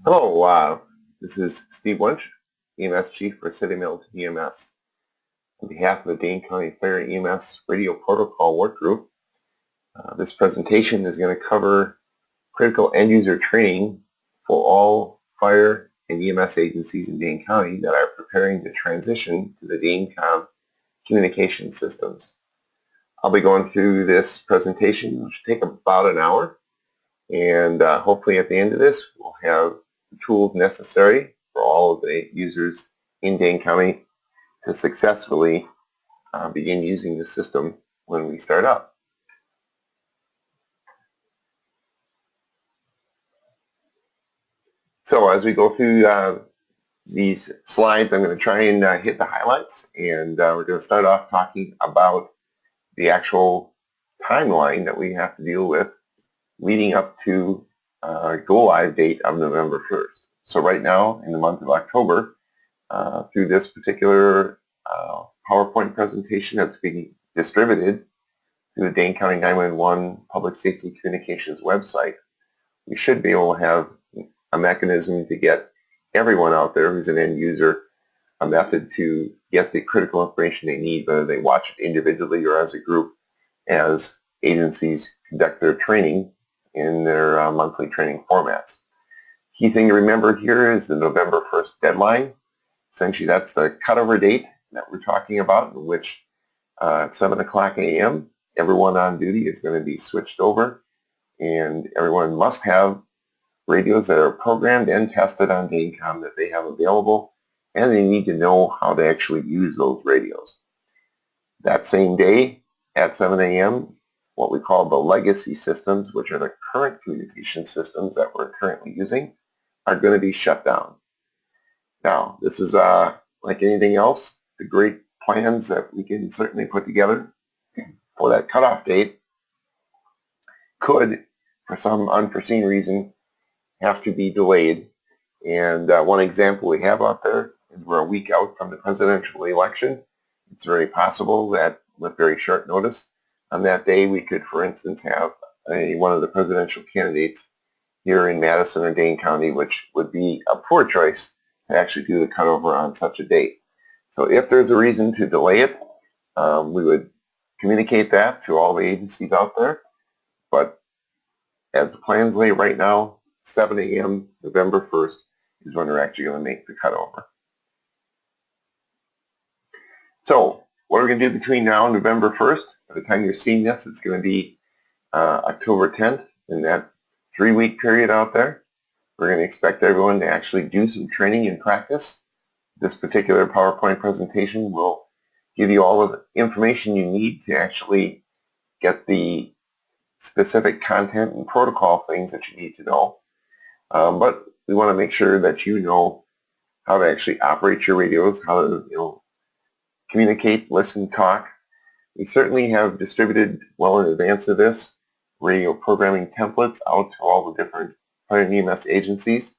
Hello, this is Steve Wunsch, EMS Chief for City Milton EMS. On behalf of the Dane County Fire EMS Radio Protocol Work Group, this presentation is going to cover critical end-user training for all fire and EMS agencies in Dane County that are preparing to transition to the DaneCom communication systems. I'll be going through this presentation, which will take about an hour, and hopefully at the end of this we'll have the tools necessary for all of the users in Dane County to successfully begin using the system when we start up. So as we go through these slides, I'm going to try and hit the highlights, and we're going to start off talking about the actual timeline that we have to deal with leading up to go live date of November 1st. So right now in the month of October, through this particular PowerPoint presentation that's being distributed through the Dane County 911 Public Safety Communications website, we should be able to have a mechanism to get everyone out there who's an end user a method to get the critical information they need, whether they watch it individually or as a group, as agencies conduct their training in their monthly training formats. Key thing to remember here is the November 1st deadline. Essentially, that's the cutover date that we're talking about, in which at 7 o'clock a.m., everyone on duty is going to be switched over, and everyone must have radios that are programmed and tested on DaneCom that they have available, and they need to know how to actually use those radios. That same day at 7 a.m., what we call the legacy systems, which are the current communication systems that we're currently using, are going to be shut down. Now, this is like anything else, the great plans that we can certainly put together for that cutoff date could, for some unforeseen reason, have to be delayed. And one example we have out there is we're a week out from the presidential election. It's very possible that with very short notice, on that day we could, for instance, have one of the presidential candidates here in Madison or Dane County, which would be a poor choice to actually do the cutover on such a date. So if there's a reason to delay it, we would communicate that to all the agencies out there. But as the plans lay right now, 7 a.m. November 1st is when we're actually going to make the cutover. So what we're going to do between now and November 1st, by the time you're seeing this, it's going to be October 10th, in that 3-week period out there. We're going to expect everyone to actually do some training and practice. This particular PowerPoint presentation will give you all of the information you need to actually get the specific content and protocol things that you need to know. But we want to make sure that you know how to actually operate your radios, how to communicate, listen, talk. We certainly have distributed well in advance of this radio programming templates out to all the different fire and EMS agencies.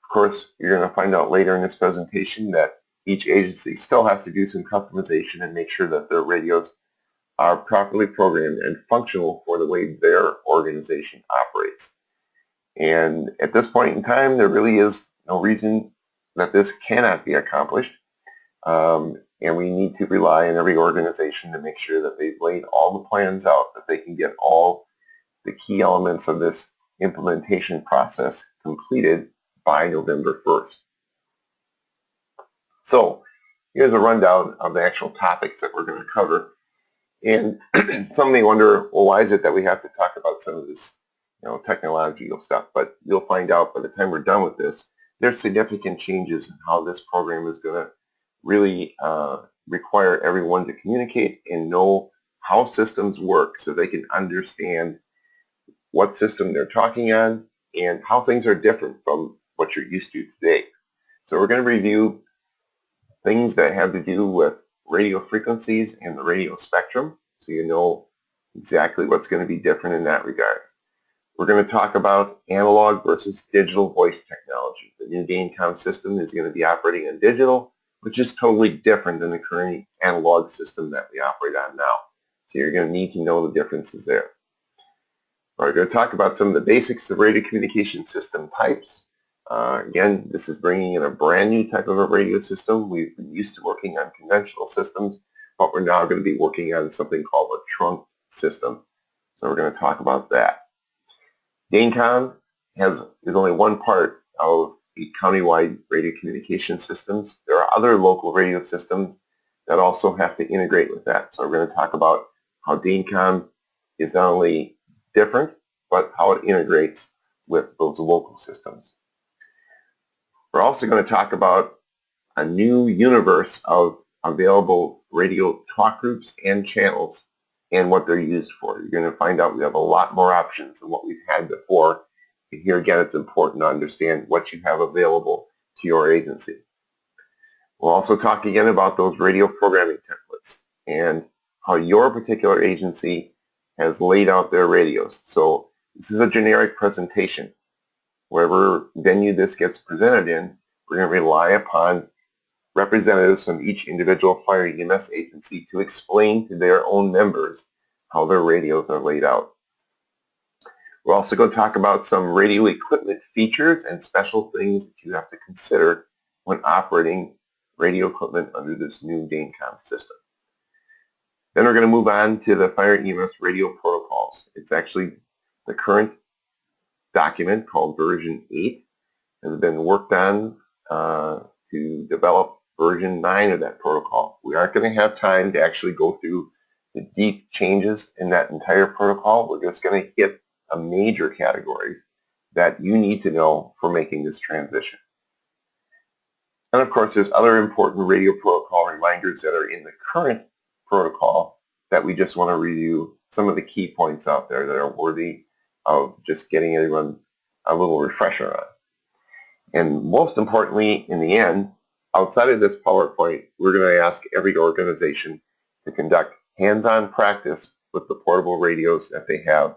Of course, you're going to find out later in this presentation that each agency still has to do some customization and make sure that their radios are properly programmed and functional for the way their organization operates. And at this point in time, there really is no reason that this cannot be accomplished. And we need to rely on every organization to make sure that they've laid all the plans out, that they can get all the key elements of this implementation process completed by November 1st. So here's a rundown of the actual topics that we're going to cover. And some may wonder, well, why is it that we have to talk about some of this technological stuff? But you'll find out by the time we're done with this, there's significant changes in how this program is going to really require everyone to communicate and know how systems work so they can understand what system they're talking on and how things are different from what you're used to today. So we're going to review things that have to do with radio frequencies and the radio spectrum, so you know exactly what's going to be different in that regard. We're going to talk about analog versus digital voice technology. The new DaneCom system is going to be operating on digital, which is totally different than the current analog system that we operate on now. So you're going to need to know the differences there. We're going to talk about some of the basics of radio communication system types. Again, this is bringing in a brand new type of a radio system. We've been used to working on conventional systems, but we're now going to be working on something called a trunk system. So we're going to talk about that. DaneCom is only one part of the countywide radio communication systems. There are other local radio systems that also have to integrate with that. So we're going to talk about how DaneCom is not only different, but how it integrates with those local systems. We're also going to talk about a new universe of available radio talk groups and channels and what they're used for. You're going to find out we have a lot more options than what we've had before. And here again, it's important to understand what you have available to your agency. We'll also talk again about those radio programming templates and how your particular agency has laid out their radios. So this is a generic presentation. Wherever venue this gets presented in, we're going to rely upon representatives from each individual fire EMS agency to explain to their own members how their radios are laid out. We're also going to talk about some radio equipment features and special things that you have to consider when operating radio equipment under this new DaneCom system. Then we're going to move on to the fire EMS radio protocols. It's actually the current document called version 8 has been worked on to develop version 9 of that protocol. We aren't going to have time to actually go through the deep changes in that entire protocol. We're just going to hit a major categories that you need to know for making this transition. And of course, there's other important radio protocol reminders that are in the current protocol that we just want to review some of the key points out there that are worthy of just getting everyone a little refresher on. And most importantly, in the end, outside of this PowerPoint, we're going to ask every organization to conduct hands-on practice with the portable radios that they have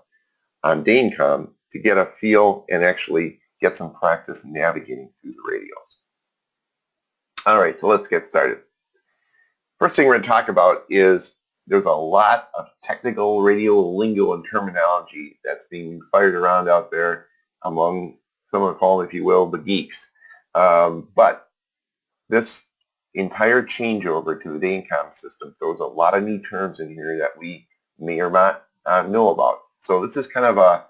on DaneCom to get a feel and actually get some practice navigating through the radios. All right, so let's get started. First thing we're going to talk about is there's a lot of technical radio lingo and terminology that's being fired around out there among some of them, if you will, the geeks. But this entire changeover to the DaneCom system throws a lot of new terms in here that we may or not know about. So this is kind of a,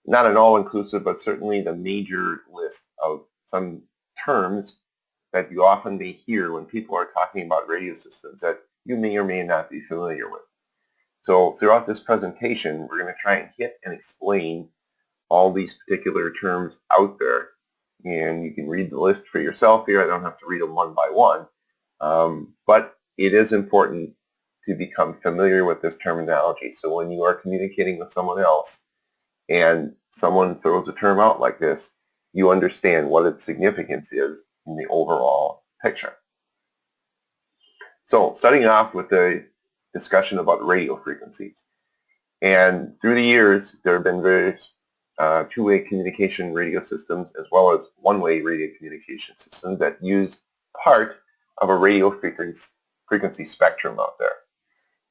not an all-inclusive, but certainly the major list of some terms that you often may hear when people are talking about radio systems that you may or may not be familiar with. So throughout this presentation, we're going to try and hit and explain all these particular terms out there. And you can read the list for yourself here. I don't have to read them one by one. But it is important to become familiar with this terminology. So when you are communicating with someone else and someone throws a term out like this, you understand what its significance is in the overall picture. So starting off with the discussion about radio frequencies. And through the years, there have been various two-way communication radio systems as well as one-way radio communication systems that use part of a radio frequency spectrum out there.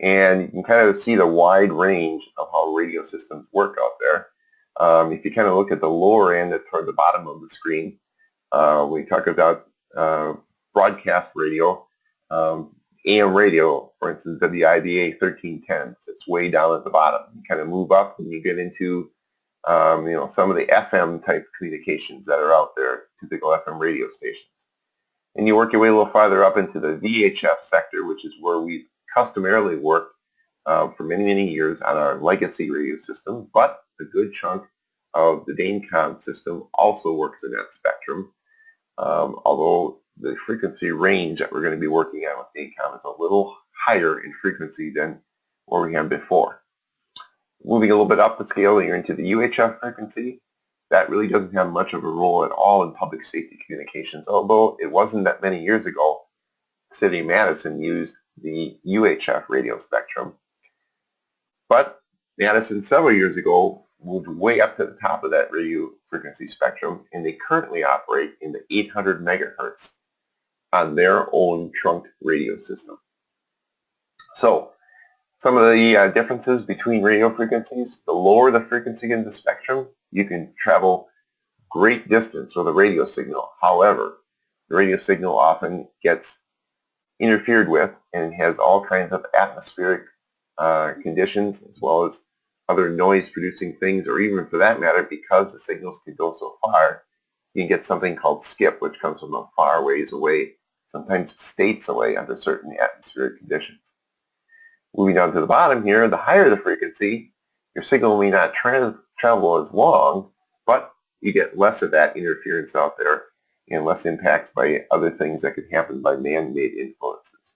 And you can kind of see the wide range of how radio systems work out there. If you kind of look at the lower end toward the bottom of the screen, we talk about broadcast radio, AM radio, for instance, WIBA 1310. It's way down at the bottom. You kind of move up and you get into some of the FM type communications that are out there, typical FM radio stations. And you work your way a little farther up into the VHF sector, which is where we've customarily worked for many, many years on our legacy radio system, but a good chunk of the DaneCom system also works in that spectrum, although the frequency range that we're going to be working on with DaneCom is a little higher in frequency than what we had before. Moving a little bit up the scale, you're into the UHF frequency. That really doesn't have much of a role at all in public safety communications, although it wasn't that many years ago. The city of Madison used the UHF radio spectrum. But Madison several years ago moved way up to the top of that radio frequency spectrum, and they currently operate in the 800 megahertz on their own trunked radio system. So some of the differences between radio frequencies: the lower the frequency in the spectrum, you can travel great distance with a radio signal. However, the radio signal often gets interfered with and has all kinds of atmospheric conditions as well as other noise producing things, or even for that matter, because the signals can go so far, you can get something called skip, which comes from a far ways away, sometimes states away under certain atmospheric conditions. Moving down to the bottom here, the higher the frequency, your signal may not travel as long, but you get less of that interference out there and less impacts by other things that could happen by man-made influences.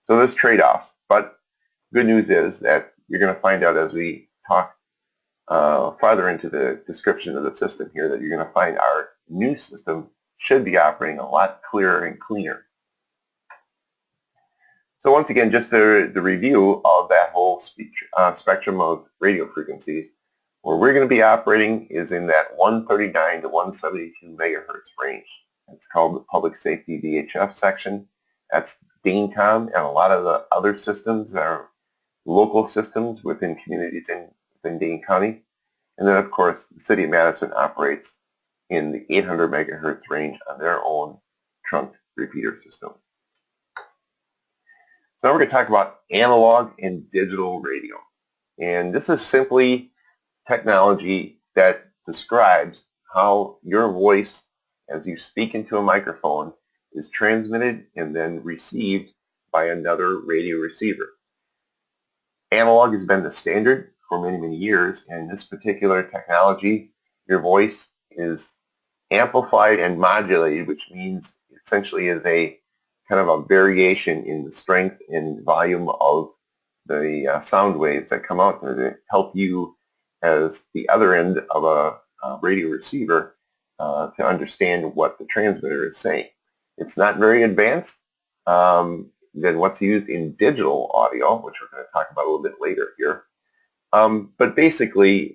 So there's trade-offs, but good news is that you're going to find out as we talk farther into the description of the system here that you're going to find our new system should be operating a lot clearer and cleaner. So once again, just the review of that whole spectrum of radio frequencies, where we're going to be operating is in that 139 to 172 megahertz range. It's called the Public Safety VHF section. That's DaneCom and a lot of the other systems that are local systems within communities within Dane County. And then, of course, the City of Madison operates in the 800 megahertz range on their own trunked repeater system. So now we're going to talk about analog and digital radio. And this is simply technology that describes how your voice, as you speak into a microphone, is transmitted and then received by another radio receiver. Analog has been the standard for many, many years, and this particular technology, your voice is amplified and modulated, which means essentially is a kind of a variation in the strength and volume of the sound waves that come out there to help you as the other end of a radio receiver to understand what the transmitter is saying. It's not very advanced than what's used in digital audio, which we're going to talk about a little bit later here. But basically,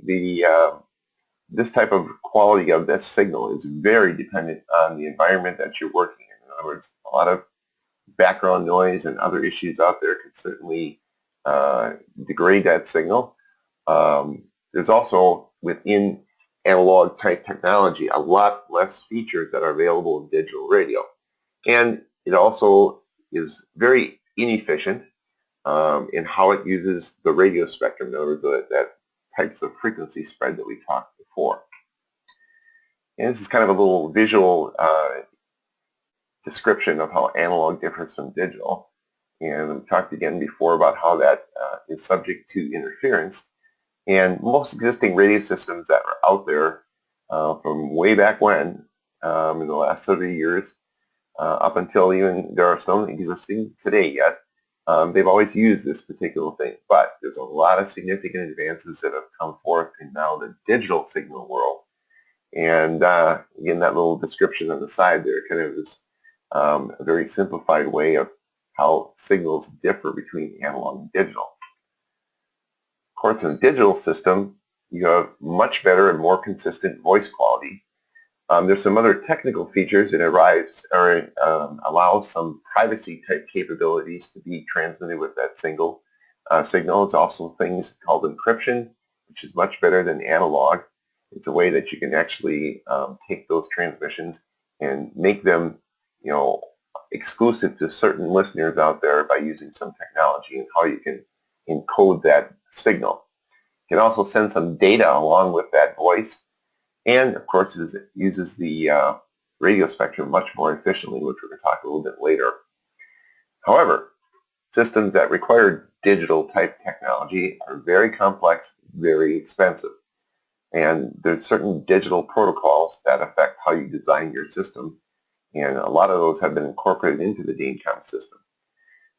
this type of quality of this signal is very dependent on the environment that you're working in. In other words, a lot of background noise and other issues out there can certainly degrade that signal. There's also, within analog type technology, a lot less features that are available in digital radio. And it also is very inefficient in how it uses the radio spectrum, in other words, that types of frequency spread that we talked before. And this is kind of a little visual description of how analog differs from digital. And we talked again before about how that is subject to interference. And most existing radio systems that are out there from way back when, in the last 30 years, up until even there are some existing today yet, they've always used this particular thing. But there's a lot of significant advances that have come forth in now the digital signal world. And again, that little description on the side there kind of is a very simplified way of how signals differ between analog and digital. Of course, in a digital system, you have much better and more consistent voice quality. There's some other technical features that allow some privacy type capabilities to be transmitted with that signal. It's also things called encryption, which is much better than analog. It's a way that you can actually take those transmissions and make them, exclusive to certain listeners out there by using some technology and how you can encode that signal. You can also send some data along with that voice, and of course it uses the radio spectrum much more efficiently, which we're going to talk a little bit later. However, systems that require digital type technology are very complex, very expensive, and there's certain digital protocols that affect how you design your system, and a lot of those have been incorporated into the DaneCom system.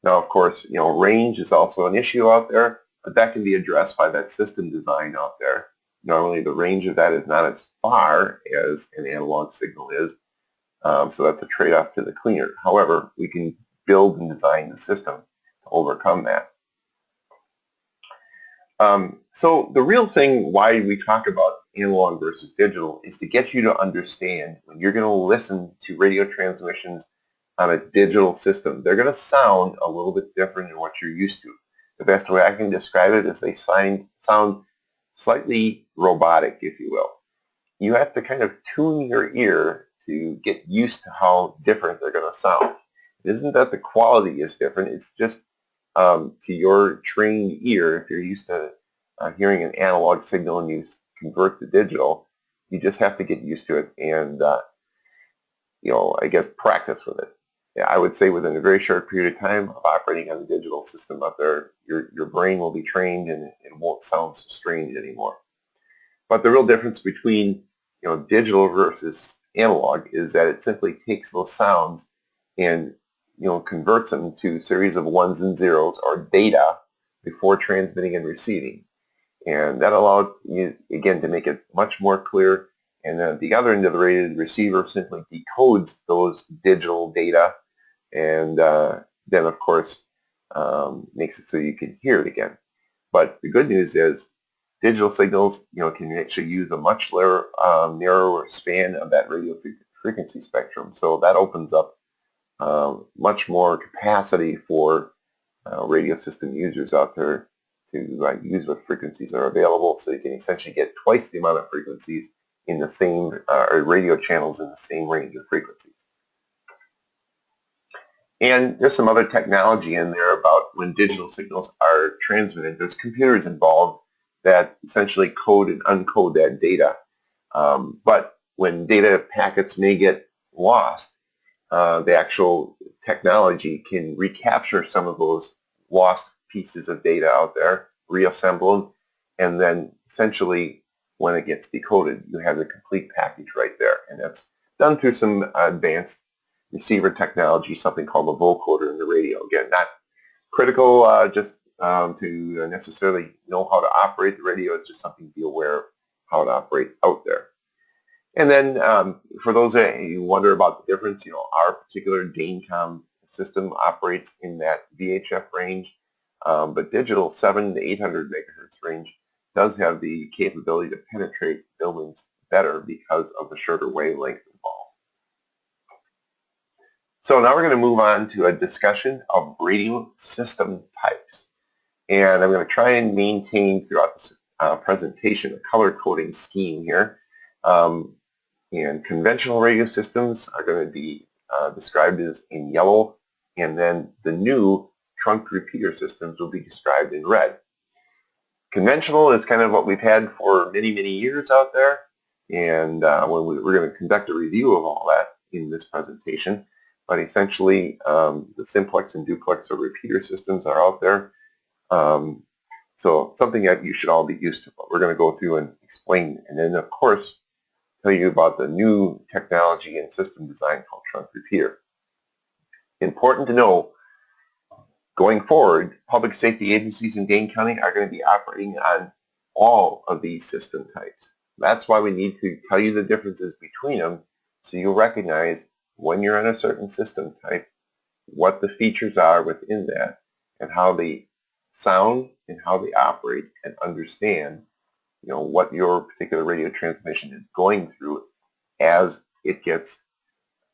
Now, of course, range is also an issue out there, but that can be addressed by that system design out there. Normally, the range of that is not as far as an analog signal is, so that's a trade-off to the cleaner. However, we can build and design the system to overcome that. So the real thing why we talk about analog versus digital is to get you to understand when you're going to listen to radio transmissions on a digital system, they're going to sound a little bit different than what you're used to. The best way I can describe it is they sound slightly robotic, if you will. you have to kind of tune your ear to get used to how different they're going to sound. It isn't that the quality is different, it's just to your trained ear, if you're used to hearing an analog signal and you convert to digital, you just have to get used to it and, I guess practice with it. Yeah, I would say within a very short period of time of operating on the digital system up there, your brain will be trained and it won't sound so strange anymore. But the real difference between digital versus analog is that it simply takes those sounds and converts them to a series of ones and zeros or data before transmitting and receiving. And that allowed you again to make it much more clear. And then at the other end of the radio, the receiver simply decodes those digital data and then of course makes it so you can hear it again. But the good news is digital signals, can actually use a much narrower span of that radio frequency spectrum. So that opens up much more capacity for radio system users out there to use what frequencies are available. So you can essentially get twice the amount of frequencies in the same, or radio channels in the same range of frequencies. And there's some other technology in there about when digital signals are transmitted. There's computers involved that essentially code and uncode that data. But when data packets may get lost, the actual technology can recapture some of those lost pieces of data out there, reassemble them, and then essentially when it gets decoded, you have the complete package right there. And that's done through some advanced receiver technology, something called a vocoder in the radio. Again, not critical just to necessarily know how to operate the radio. It's just something to be aware of how it operates out there. And then for those that you wonder about the difference, our particular DaneCom system operates in that VHF range, but digital 700 to 800 megahertz range does have the capability to penetrate buildings better because of the shorter wavelength involved. So now we're going to move on to a discussion of radio system types. And I'm going to try and maintain throughout this presentation a color coding scheme here. And conventional radio systems are going to be described as in yellow, and then the new trunk repeater systems will be described in red. Conventional is kind of what we've had for many, many years out there, and we're going to conduct a review of all that in this presentation. But essentially, the simplex and duplex or repeater systems are out there. So something that you should all be used to, but we're going to go through and explain. And then, of course, tell you about the new technology and system design called trunk repeater. Important to know, going forward, public safety agencies in Dane County are going to be operating on all of these system types. That's why we need to tell you the differences between them so you'll recognize when you're on a certain system type, what the features are within that, and how they sound and how they operate, and understand what your particular radio transmission is going through as it gets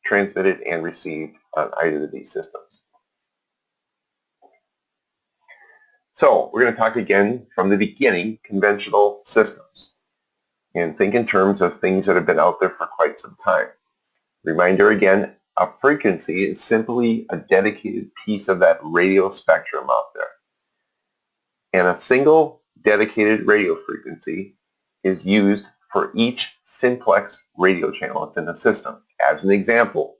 transmitted and received on either of these systems. So we're going to talk again from the beginning, conventional systems, and think in terms of things that have been out there for quite some time. Reminder again, a frequency is simply a dedicated piece of that radio spectrum out there. And a single dedicated radio frequency is used for each simplex radio channel that's in the system. As an example,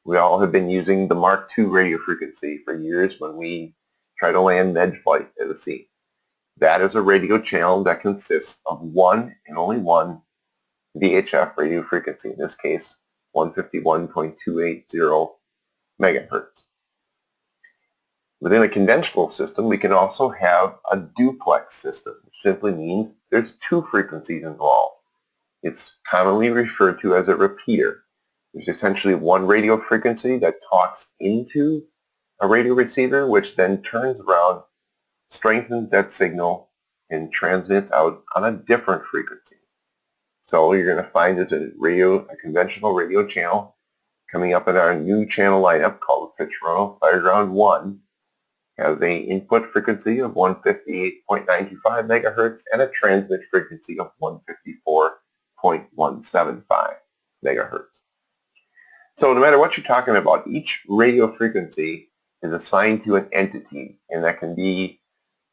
we all have been using the Mark II radio frequency for years when we try to land med flight at the sea. That is a radio channel that consists of one and only one VHF radio frequency, in this case 151.280 megahertz. Within a conventional system, we can also have a duplex system, which simply means there's two frequencies involved. It's commonly referred to as a repeater. There's essentially one radio frequency that talks into a radio receiver, which then turns around, strengthens that signal, and transmits out on a different frequency. So you're going to find there's a conventional radio channel coming up in our new channel lineup called Fitzgerald Fireground 1. Has an input frequency of 158.95 megahertz and a transmit frequency of 154.9 0.175 megahertz. So no matter what you're talking about, each radio frequency is assigned to an entity, and that can be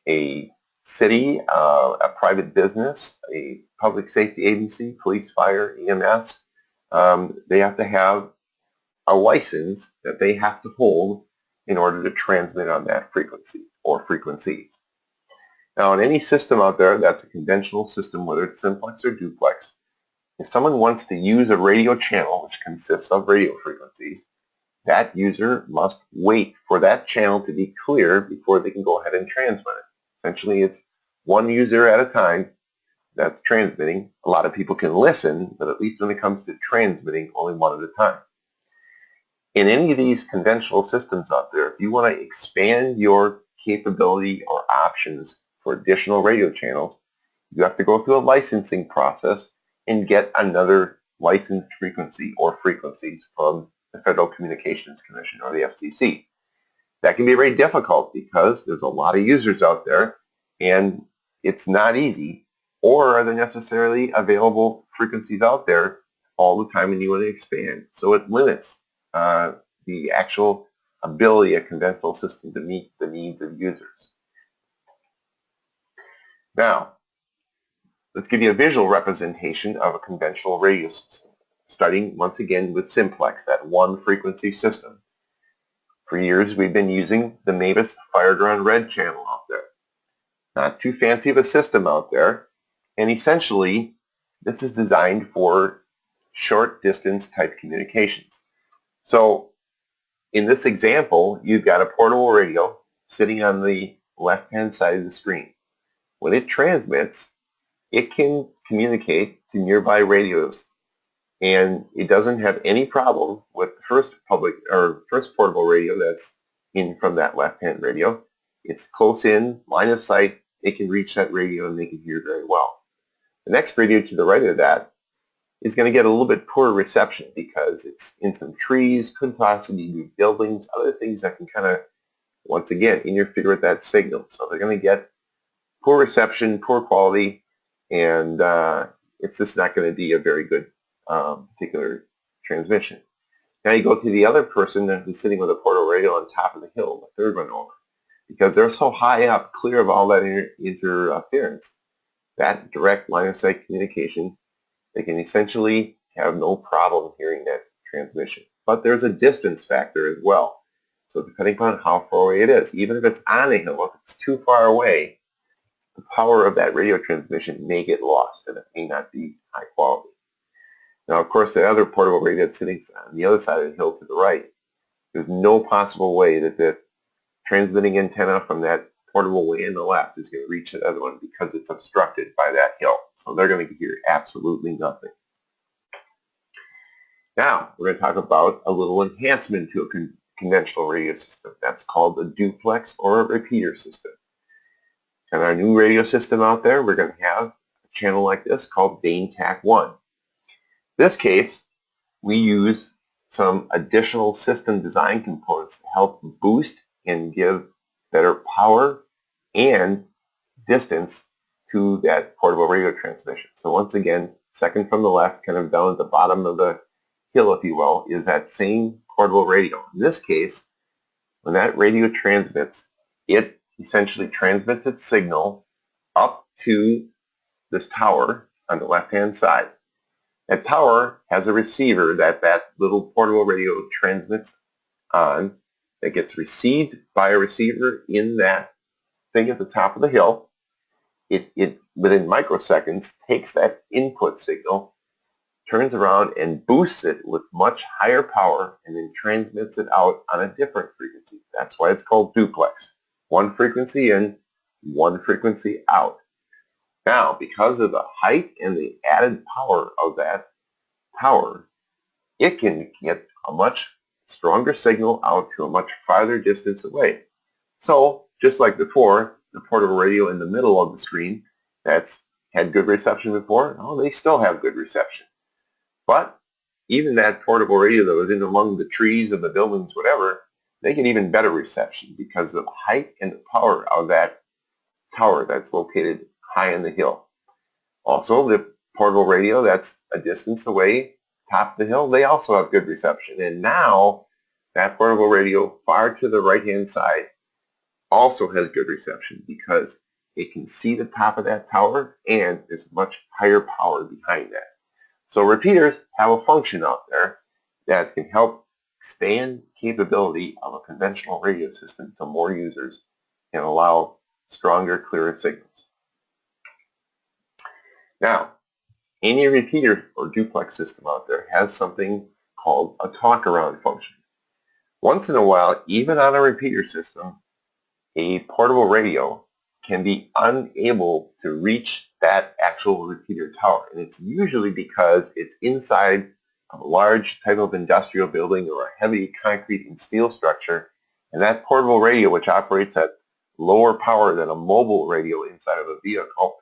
a city, a private business, a public safety agency, police, fire, EMS. They have to have a license that they have to hold in order to transmit on that frequency or frequencies. Now, in any system out there that's a conventional system, whether it's simplex or duplex, if someone wants to use a radio channel, which consists of radio frequencies, that user must wait for that channel to be clear before they can go ahead and transmit it. Essentially, it's one user at a time that's transmitting. A lot of people can listen, but at least when it comes to transmitting, only one at a time. In any of these conventional systems out there, if you want to expand your capability or options for additional radio channels, you have to go through a licensing process and get another licensed frequency or frequencies from the Federal Communications Commission or the FCC. That can be very difficult because there's a lot of users out there and it's not easy, or are there necessarily available frequencies out there all the time and you want to expand. So it limits the actual ability of a conventional system to meet the needs of users. Now, let's give you a visual representation of a conventional radio system, starting once again with simplex, that one frequency system. For years, we've been using the Mavis Fireground Red channel out there. Not too fancy of a system out there, and essentially, this is designed for short distance type communications. So, in this example, you've got a portable radio sitting on the left-hand side of the screen. When it transmits, it can communicate to nearby radios, and it doesn't have any problem with the first portable radio that's in from that left-hand radio. It's close in, line of sight, it can reach that radio and they can hear very well. The next radio to the right of that is going to get a little bit poor reception because it's in some trees, could possibly be buildings, other things that can kind of, once again, interfere with that signal. So they're going to get poor reception, poor quality, and it's just not going to be a very good particular transmission. Now you go to the other person who's sitting with a portable radio on top of the hill, the third one over. Because they're so high up, clear of all that interference, that direct line of sight communication, they can essentially have no problem hearing that transmission. But there's a distance factor as well. So depending upon how far away it is, even if it's on a hill, if it's too far away, the power of that radio transmission may get lost and it may not be high quality. Now, of course, the other portable radio that's sitting on the other side of the hill to the right, there's no possible way that the transmitting antenna from that portable way in the left is going to reach the other one because it's obstructed by that hill. So they're going to hear absolutely nothing. Now, we're going to talk about a little enhancement to a conventional radio system. That's called a duplex or a repeater system. In our new radio system out there, we're going to have a channel like this called DaneCom. In this case, we use some additional system design components to help boost and give better power and distance to that portable radio transmission. So once again, second from the left, kind of down at the bottom of the hill, if you will, is that same portable radio. In this case, when that radio transmits, it essentially transmits its signal up to this tower on the left-hand side. That tower has a receiver that little portable radio transmits on, that gets received by a receiver in that thing at the top of the hill. It within microseconds takes that input signal, turns around and boosts it with much higher power, and then transmits it out on a different frequency. That's why it's called duplex. One frequency in, one frequency out. Now, because of the height and the added power of that tower, it can get a much stronger signal out to a much farther distance away. So, just like before, the portable radio in the middle of the screen that's had good reception before, oh, they still have good reception. But even that portable radio that was in among the trees and the buildings, whatever, they get even better reception because of the height and the power of that tower that's located high on the hill. Also, the portable radio that's a distance away, top of the hill, they also have good reception. And now that portable radio far to the right-hand side also has good reception because it can see the top of that tower and there's much higher power behind that. So repeaters have a function out there that can help expand capability of a conventional radio system to more users and allow stronger, clearer signals. Now, any repeater or duplex system out there has something called a talk-around function. Once in a while, even on a repeater system, a portable radio can be unable to reach that actual repeater tower. And it's usually because it's inside of a large type of industrial building or a heavy concrete and steel structure. And that portable radio, which operates at lower power than a mobile radio inside of a vehicle,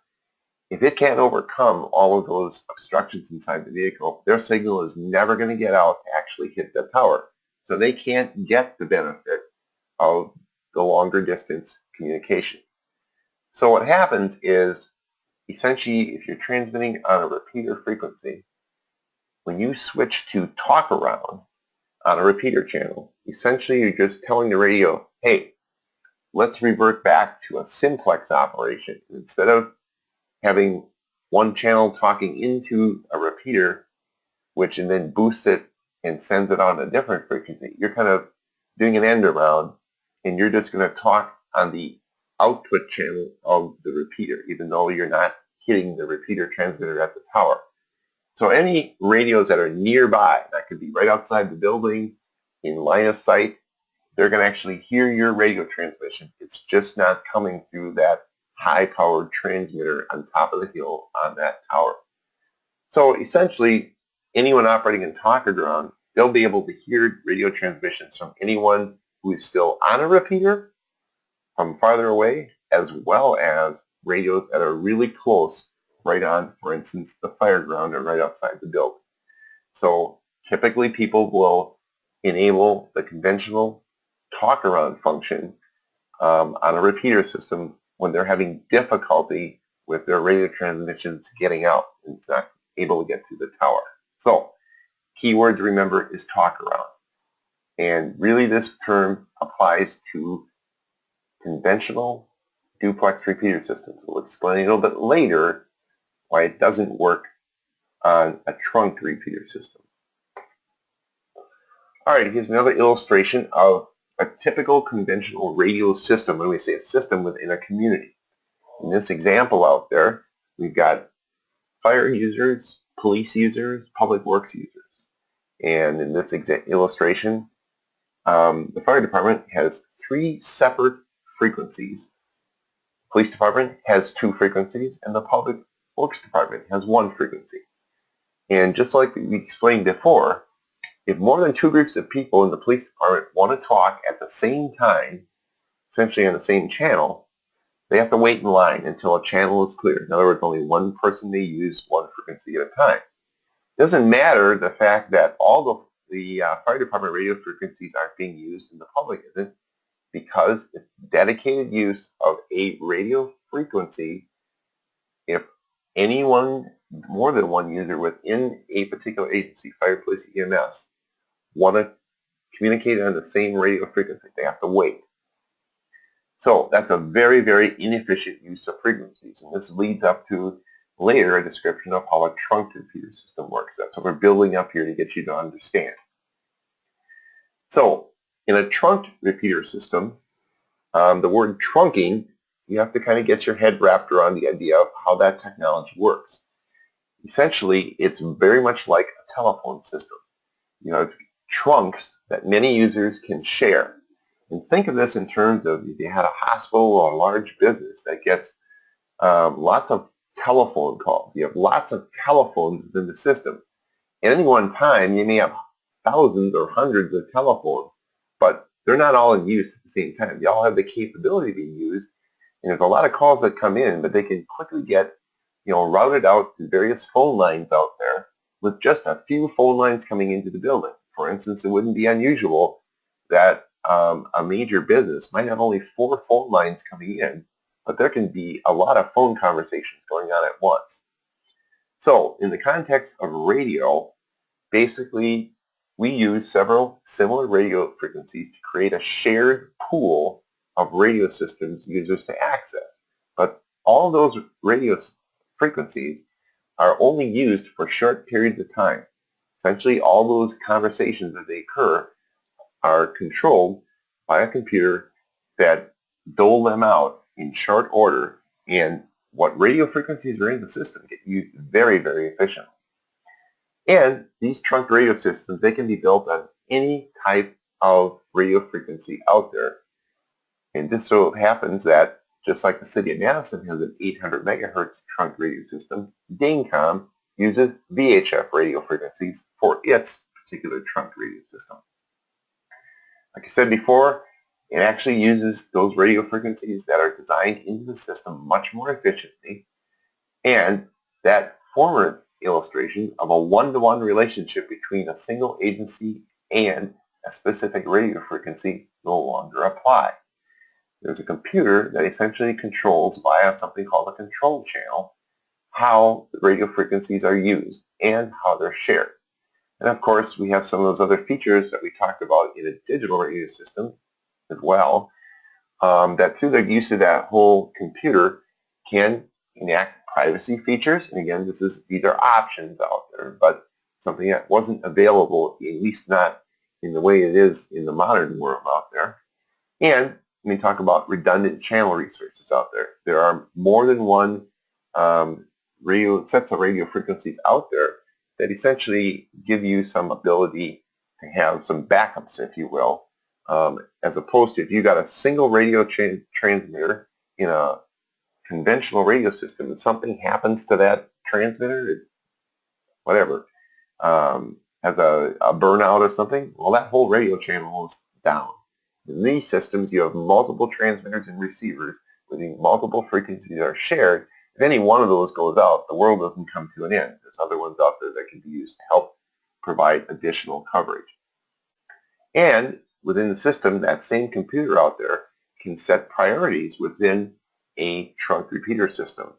if it can't overcome all of those obstructions inside the vehicle, their signal is never going to get out to actually hit the tower. So they can't get the benefit of the longer distance communication. So what happens is, essentially, if you're transmitting on a repeater frequency, when you switch to talk around on a repeater channel, essentially you're just telling the radio, hey, let's revert back to a simplex operation. Instead of having one channel talking into a repeater, which and then boosts it and sends it on a different frequency, you're kind of doing an end around, and you're just going to talk on the output channel of the repeater, even though you're not hitting the repeater transmitter at the tower. So any radios that are nearby, that could be right outside the building, in line of sight, they're going to actually hear your radio transmission. It's just not coming through that high-powered transmitter on top of the hill on that tower. So essentially, anyone operating in talk-around, they'll be able to hear radio transmissions from anyone who is still on a repeater from farther away, as well as radios that are really close, right on, for instance, the fire ground or right outside the building. So typically people will enable the conventional talk-around function on a repeater system when they're having difficulty with their radio transmissions getting out and it's not able to get to the tower. So key word to remember is talk around. And really this term applies to conventional duplex repeater systems. We'll explain a little bit later why it doesn't work on a trunked repeater system. All right, here's another illustration of a typical conventional radio system. When we say a system within a community. In this example out there, we've got fire users, police users, public works users. And in this illustration, the fire department has 3 separate frequencies. Police department has 2 frequencies, and the public works department has 1 frequency. And just like we explained before, if more than 2 groups of people in the police department want to talk at the same time, essentially on the same channel, they have to wait in line until a channel is clear. In other words, only one person may use 1 frequency at a time. It doesn't matter the fact that all the fire department radio frequencies aren't being used and the public isn't, because it's dedicated use of a radio frequency. If anyone, more than one user within a particular agency, fire, police, EMS, want to communicate on the same radio frequency, they have to wait. So that's a very, very inefficient use of frequencies, and this leads up to later a description of how a trunked repeater system works. That's what we're building up here to get you to understand. So in a trunked repeater system, the word trunking, you have to kind of get your head wrapped around the idea of how that technology works. Essentially, it's very much like a telephone system. You have trunks that many users can share. And think of this in terms of if you had a hospital or a large business that gets lots of telephone calls. You have lots of telephones within the system. At any one time, you may have thousands or hundreds of telephones, but they're not all in use at the same time. They all have the capability to be used, and there's a lot of calls that come in, but they can quickly get, routed out to various phone lines out there with just a few phone lines coming into the building. For instance, it wouldn't be unusual that a major business might have only 4 phone lines coming in, but there can be a lot of phone conversations going on at once. So in the context of radio, basically we use several similar radio frequencies to create a shared pool of radio systems users to access. But all those radio frequencies are only used for short periods of time. Essentially, all those conversations as they occur are controlled by a computer that dole them out in short order, and what radio frequencies are in the system get used very, very efficiently. And these trunk radio systems, they can be built on any type of radio frequency out there. And this so happens that just like the city of Madison has an 800 megahertz trunk radio system, DaneCom uses VHF radio frequencies for its particular trunk radio system. Like I said before, it actually uses those radio frequencies that are designed into the system much more efficiently. And that former illustration of a one-to-one relationship between a single agency and a specific radio frequency no longer apply. There's a computer that essentially controls via something called a control channel how the radio frequencies are used and how they're shared. And of course, we have some of those other features that we talked about in a digital radio system as well, that through the use of that whole computer can enact privacy features. And again, these are options out there, but something that wasn't available, at least not in the way it is in the modern world out there. And when we talk about redundant channel resources out there, there are more than one sets of radio frequencies out there that essentially give you some ability to have some backups, if you will, as opposed to if you got a single radio transmitter in a conventional radio system and something happens to that transmitter, whatever, has a burnout or something, well, that whole radio channel is down. In these systems, you have multiple transmitters and receivers with multiple frequencies that are shared. If any one of those goes out, the world doesn't come to an end. There's other ones out there that can be used to help provide additional coverage. And within the system, that same computer out there can set priorities within a trunk repeater system.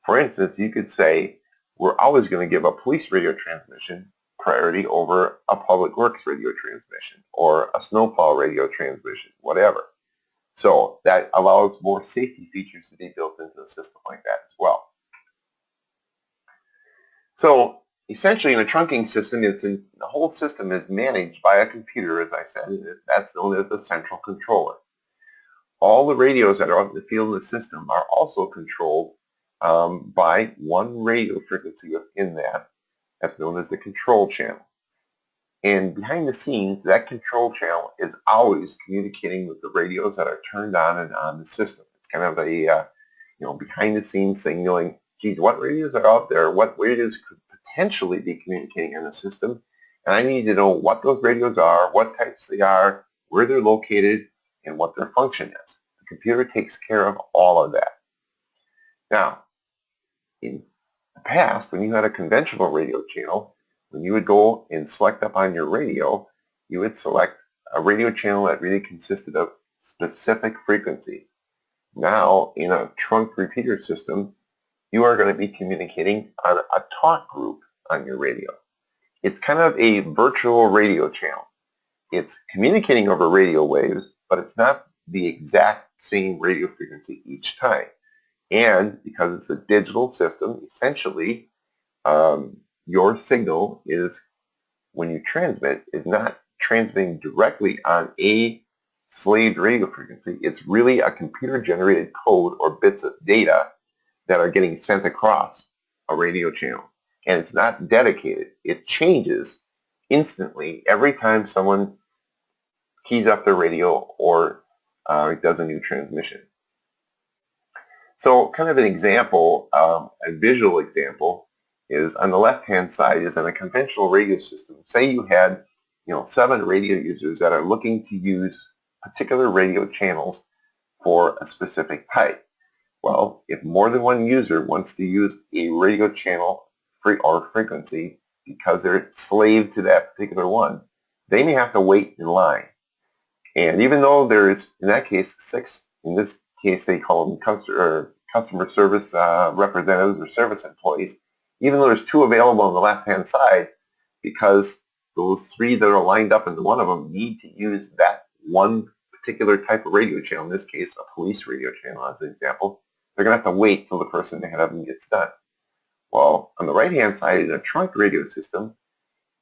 For instance, you could say, we're always going to give a police radio transmission priority over a public works radio transmission or a snowplow radio transmission, whatever. So that allows more safety features to be built into a system like that as well. So essentially in a trunking system, the whole system is managed by a computer, as I said, and that's known as the central controller. All the radios that are out in the field of the system are also controlled by one radio frequency within that. That's known as the control channel. And behind the scenes, that control channel is always communicating with the radios that are turned on and on the system. It's kind of a behind the scenes thing, knowing, geez, what radios are out there? What radios could potentially be communicating on the system? And I need to know what those radios are, what types they are, where they're located, and what their function is. The computer takes care of all of that. Now, in the past, when you had a conventional radio channel, when you would go and select up on your radio, you would select a radio channel that really consisted of specific frequencies. Now, in a trunk repeater system, you are going to be communicating on a talk group on your radio. It's kind of a virtual radio channel. It's communicating over radio waves, but it's not the exact same radio frequency each time. And because it's a digital system, essentially, your signal is, when you transmit, is not transmitting directly on a slaved radio frequency. It's really a computer-generated code or bits of data that are getting sent across a radio channel. And it's not dedicated. It changes instantly every time someone keys up their radio or does a new transmission. So kind of an example, a visual example, is on the left-hand side is in a conventional radio system. Say you had 7 radio users that are looking to use particular radio channels for a specific type. Well, if more than one user wants to use a radio channel or frequency because they're slave to that particular one, they may have to wait in line. And even though there's, in that case, 6, in this case they call them customer service representatives or service employees, even though there's 2 available on the left-hand side, because those 3 that are lined up into one of them need to use that one particular type of radio channel, in this case a police radio channel as an example, they're going to have to wait till the person ahead of them gets done. Well, on the right-hand side in a trunk radio system,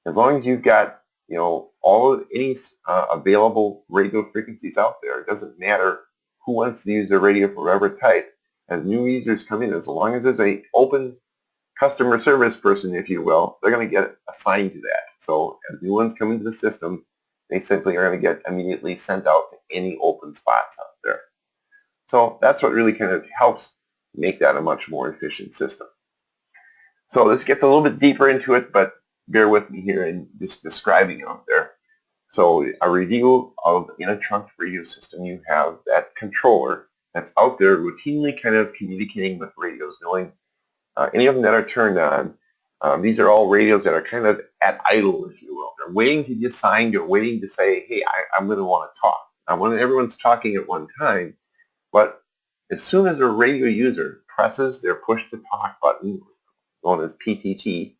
as long as you've got any available radio frequencies out there, it doesn't matter who wants to use their radio for whatever type. As new users come in, as long as there's an open customer service person, if you will, they're going to get assigned to that. So as new ones come into the system, they simply are going to get immediately sent out to any open spots out there. So that's what really kind of helps make that a much more efficient system. So this gets a little bit deeper into it, but bear with me here in just describing it out there. So a review of, in a trunk radio system, you have that controller that's out there routinely kind of communicating with radios, knowing any of them that are turned on. These are all radios that are kind of at idle, if you will. They're waiting to be assigned or waiting to say, hey, I'm going to want to talk. Now, when everyone's talking at one time, but as soon as a radio user presses their push-to-talk button, known as PTT,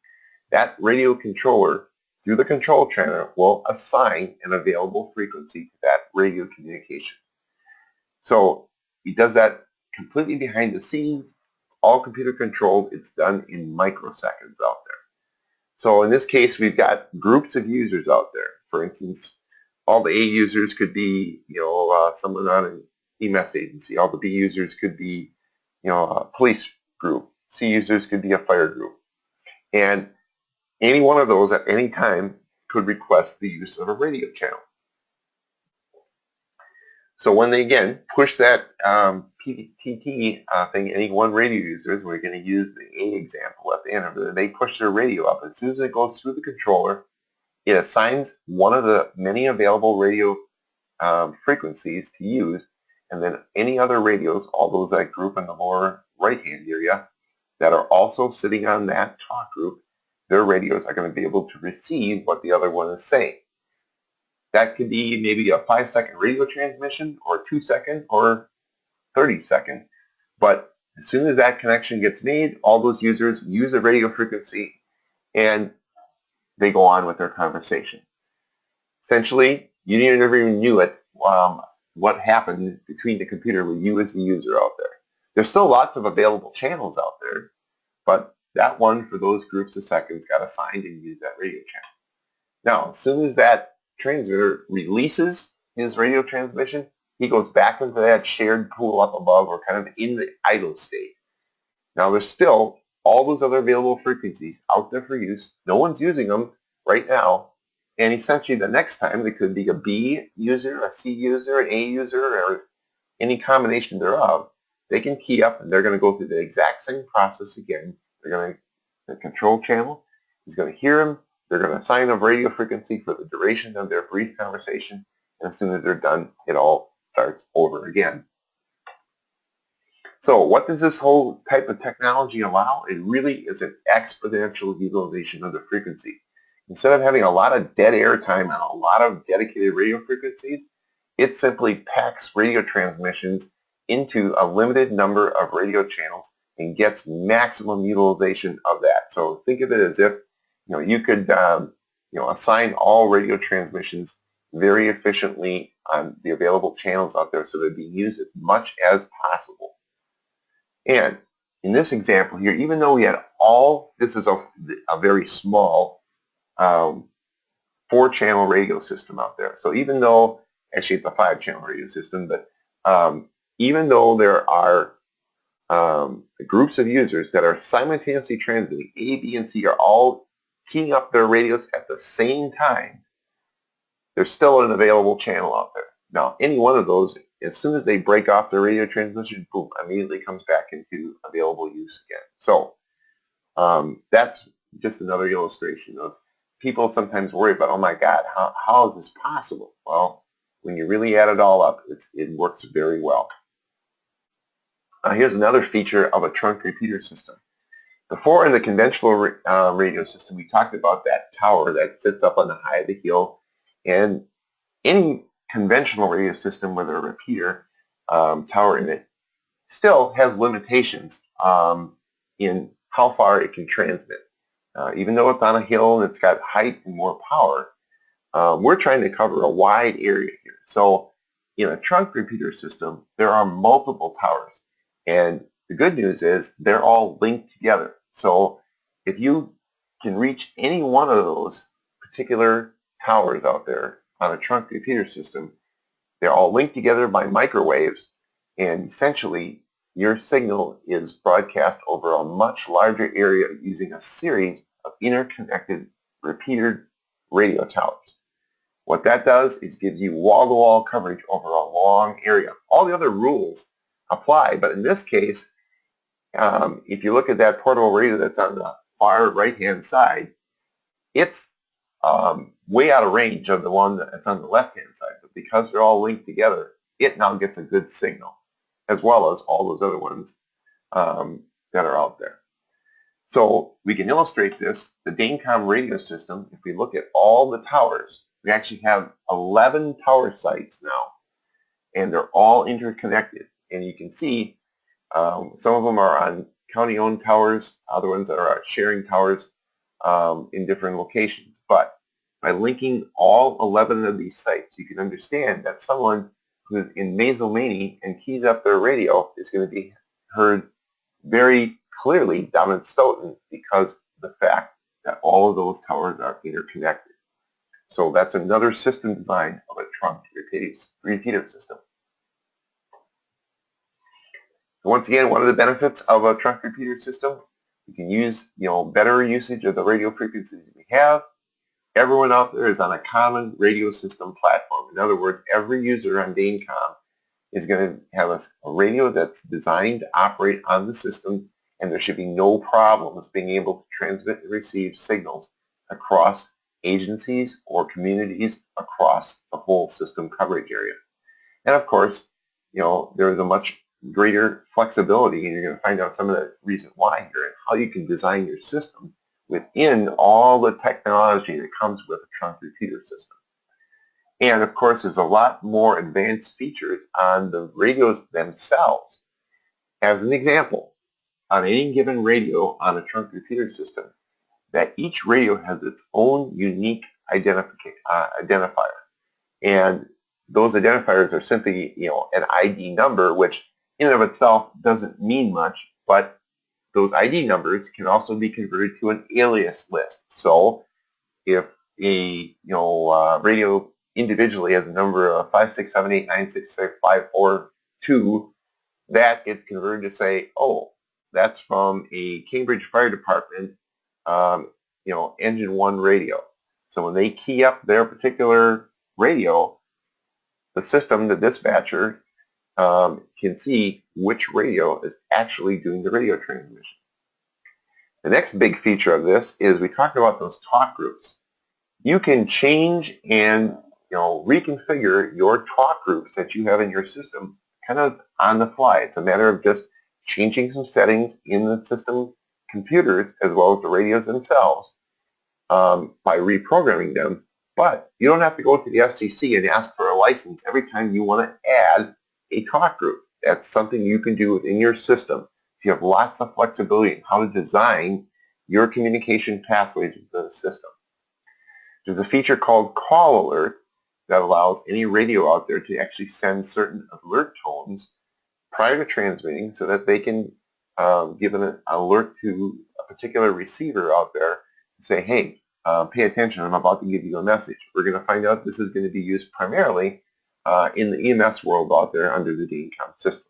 that radio controller, through the control channel, will assign an available frequency to that radio communication. So it does that completely behind the scenes, all computer controlled. It's done in microseconds out there. So in this case, we've got groups of users out there. For instance, all the A users could be, someone on an EMS agency. All the B users could be, a police group. C users could be a fire group. And any one of those at any time could request the use of a radio channel. So when they, again, push that PTT thing, any one radio users, we're going to use the A example at the end of it, they push their radio up. As soon as it goes through the controller, it assigns one of the many available radio frequencies to use, and then any other radios, all those that group in the lower right-hand area, that are also sitting on that talk group, their radios are going to be able to receive what the other one is saying. That could be maybe a 5-second radio transmission, or 2-second, or 30-second. But as soon as that connection gets made, all those users use a radio frequency and they go on with their conversation. Essentially, you never even knew it, what happened between the computer with you as the user out there. There's still lots of available channels out there, but that one for those groups of seconds got assigned and used that radio channel. Now, as soon as that transmitter releases his radio transmission, he goes back into that shared pool up above, or kind of in the idle state. Now, there's still all those other available frequencies out there for use. No one's using them right now. And essentially, the next time, there could be a B user, a C user, an A user, or any combination thereof. They can key up, and they're going to go through the exact same process again. They're going to, the control channel is going to hear them. They're going to assign a radio frequency for the duration of their brief conversation. And as soon as they're done, it all starts over again. So what does this whole type of technology allow? It really is an exponential utilization of the frequency. Instead of having a lot of dead air time and a lot of dedicated radio frequencies, it simply packs radio transmissions into a limited number of radio channels and gets maximum utilization of that. So think of it as if you could assign all radio transmissions very efficiently on the available channels out there, so they're being used as much as possible. And in this example here, even though we had this is a very small 4-channel radio system out there. So even though, actually it's a 5-channel radio system, but even though there are groups of users that are simultaneously transmitting, A, B, and C are all keying up their radios at the same time, there's still an available channel out there. Now, any one of those, as soon as they break off their radio transmission, boom, immediately comes back into available use again. So that's just another illustration of people sometimes worry about, oh my God, how is this possible? Well, when you really add it all up, it works very well. Here's another feature of a trunk repeater system. Before, in the conventional radio system, we talked about that tower that sits up on the high of the hill, and any conventional radio system with a repeater tower in it still has limitations in how far it can transmit. Even though it's on a hill and it's got height and more power, we're trying to cover a wide area here. So in a trunk repeater system, there are multiple towers. And the good news is they're all linked together. So if you can reach any one of those particular towers out there on a trunk repeater system, they're all linked together by microwaves, and essentially your signal is broadcast over a much larger area using a series of interconnected repeater radio towers. What that does is gives you wall-to-wall coverage over a long area. All the other rules apply, but in this case, if you look at that portable radio that's on the far right-hand side, it's way out of range of the one that's on the left-hand side. But because they're all linked together, it now gets a good signal, as well as all those other ones that are out there. So we can illustrate this, the DaneCom radio system. If we look at all the towers, we actually have 11 tower sites now, and they're all interconnected. And you can see some of them are on county-owned towers, other ones that are sharing towers in different locations. But by linking all 11 of these sites, you can understand that someone who's in Mazomanie and keys up their radio is going to be heard very clearly down in Stoughton because of the fact that all of those towers are interconnected. So that's another system design of a trunk repeater system. Once again, one of the benefits of a trunk repeater system, you can use better usage of the radio frequencies we have. Everyone out there is on a common radio system platform. In other words, every user on DaneCom is going to have a radio that's designed to operate on the system, and there should be no problems being able to transmit and receive signals across agencies or communities across the whole system coverage area. And of course, there is a much greater flexibility, and you're going to find out some of the reason why here and how you can design your system within all the technology that comes with a trunk repeater system. And of course, there's a lot more advanced features on the radios themselves. As an example, on any given radio on a trunk repeater system, that each radio has its own unique identifier. And those identifiers are simply, an ID number, which in and of itself doesn't mean much, but those ID numbers can also be converted to an alias list. So if a radio individually has a number of 56789665542, that gets converted to say, oh, that's from a Cambridge Fire Department, engine 1 radio. So when they key up their particular radio, the system, the dispatcher, can see which radio is actually doing the radio transmission. The next big feature of this is we talked about those talk groups. You can change and reconfigure your talk groups that you have in your system kind of on the fly. It's a matter of just changing some settings in the system computers as well as the radios themselves by reprogramming them. But you don't have to go to the FCC and ask for a license every time you want to add a talk group. That's something you can do within your system. You have lots of flexibility in how to design your communication pathways within the system. There's a feature called Call Alert that allows any radio out there to actually send certain alert tones prior to transmitting so that they can give an alert to a particular receiver out there and say, hey, pay attention, I'm about to give you a message. We're going to find out this is going to be used primarily in the EMS world out there under the DaneCom system.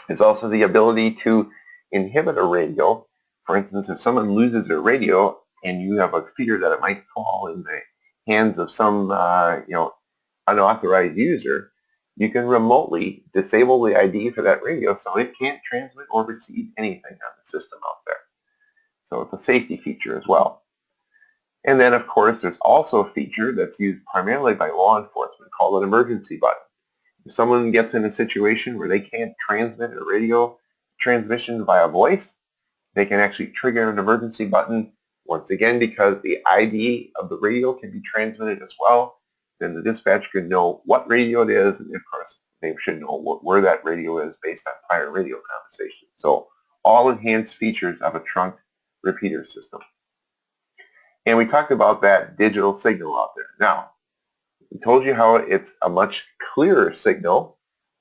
It's also the ability to inhibit a radio. For instance, if someone loses their radio and you have a fear that it might fall in the hands of some unauthorized user, you can remotely disable the ID for that radio so it can't transmit or receive anything on the system out there. So it's a safety feature as well. And then, of course, there's also a feature that's used primarily by law enforcement called an emergency button. If someone gets in a situation where they can't transmit a radio transmission via voice, they can actually trigger an emergency button. Once again, because the ID of the radio can be transmitted as well, then the dispatcher can know what radio it is, and of course, they should know where that radio is based on prior radio conversations. So all enhanced features of a trunk repeater system. And we talked about that digital signal out there. Now, we told you how it's a much clearer signal,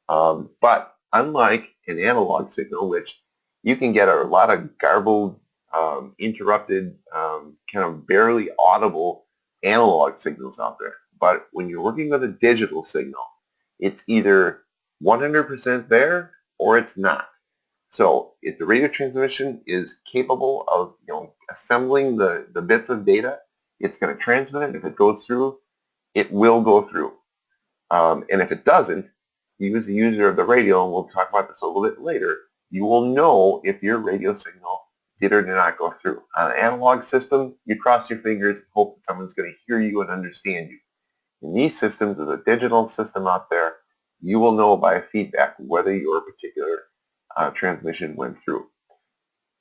but unlike an analog signal, which you can get a lot of garbled, interrupted, kind of barely audible analog signals out there. But when you're working with a digital signal, it's either 100% there or it's not. So if the radio transmission is capable of assembling the bits of data, it's going to transmit it. If it goes through, it will go through. And if it doesn't, you as the user of the radio, and we'll talk about this a little bit later, you will know if your radio signal did or did not go through. On an analog system, you cross your fingers and hope that someone's going to hear you and understand you. In these systems, with a digital system out there, you will know by feedback whether your particular transmission went through.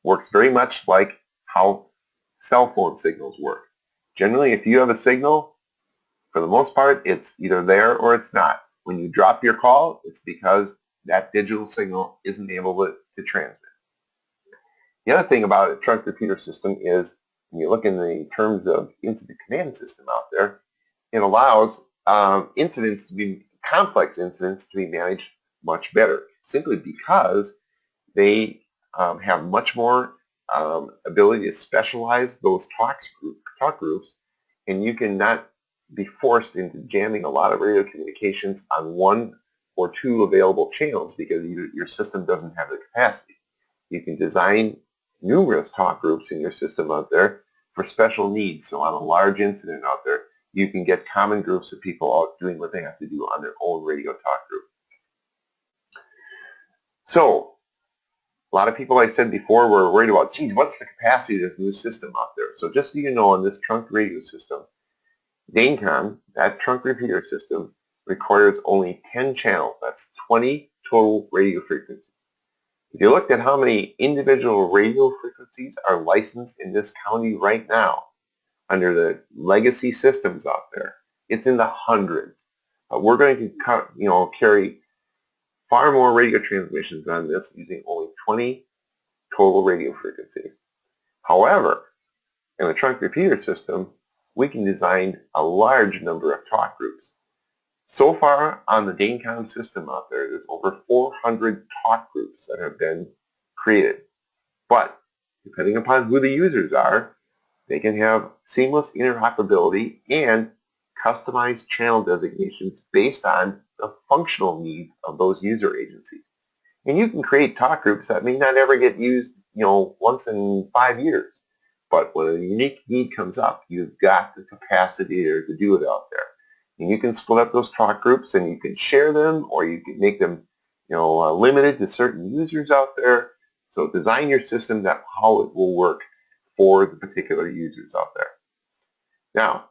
Works very much like how cell phone signals work. Generally, if you have a signal, for the most part, it's either there or it's not. When you drop your call, it's because that digital signal isn't able to transmit. The other thing about a trunk repeater system is when you look in the terms of incident command system out there, it allows complex incidents to be managed much better, simply because they have much more ability to specialize those talk groups, and you can not be forced into jamming a lot of radio communications on one or two available channels because your system doesn't have the capacity. You can design numerous talk groups in your system out there for special needs. So on a large incident out there, you can get common groups of people out doing what they have to do on their own radio talk group. So a lot of people, I said before, were worried about, geez, what's the capacity of this new system out there? So just so you know, on this trunk radio system, DaneCom, that trunk repeater system, requires only 10 channels. That's 20 total radio frequencies. If you looked at how many individual radio frequencies are licensed in this county right now under the legacy systems out there, it's in the hundreds. We're going to carry far more radio transmissions on this using only 20 total radio frequencies. However, in a trunk repeater system, we can design a large number of talk groups. So far on the DaneCom system out there, there's over 400 talk groups that have been created. But depending upon who the users are, they can have seamless interoperability and customized channel designations based on the functional needs of those user agencies. And you can create talk groups that may not ever get used, once in 5 years. But when a unique need comes up, you've got the capacity to do it out there. And you can split up those talk groups and you can share them, or you can make them limited to certain users out there. So design your system how it will work for the particular users out there. Now,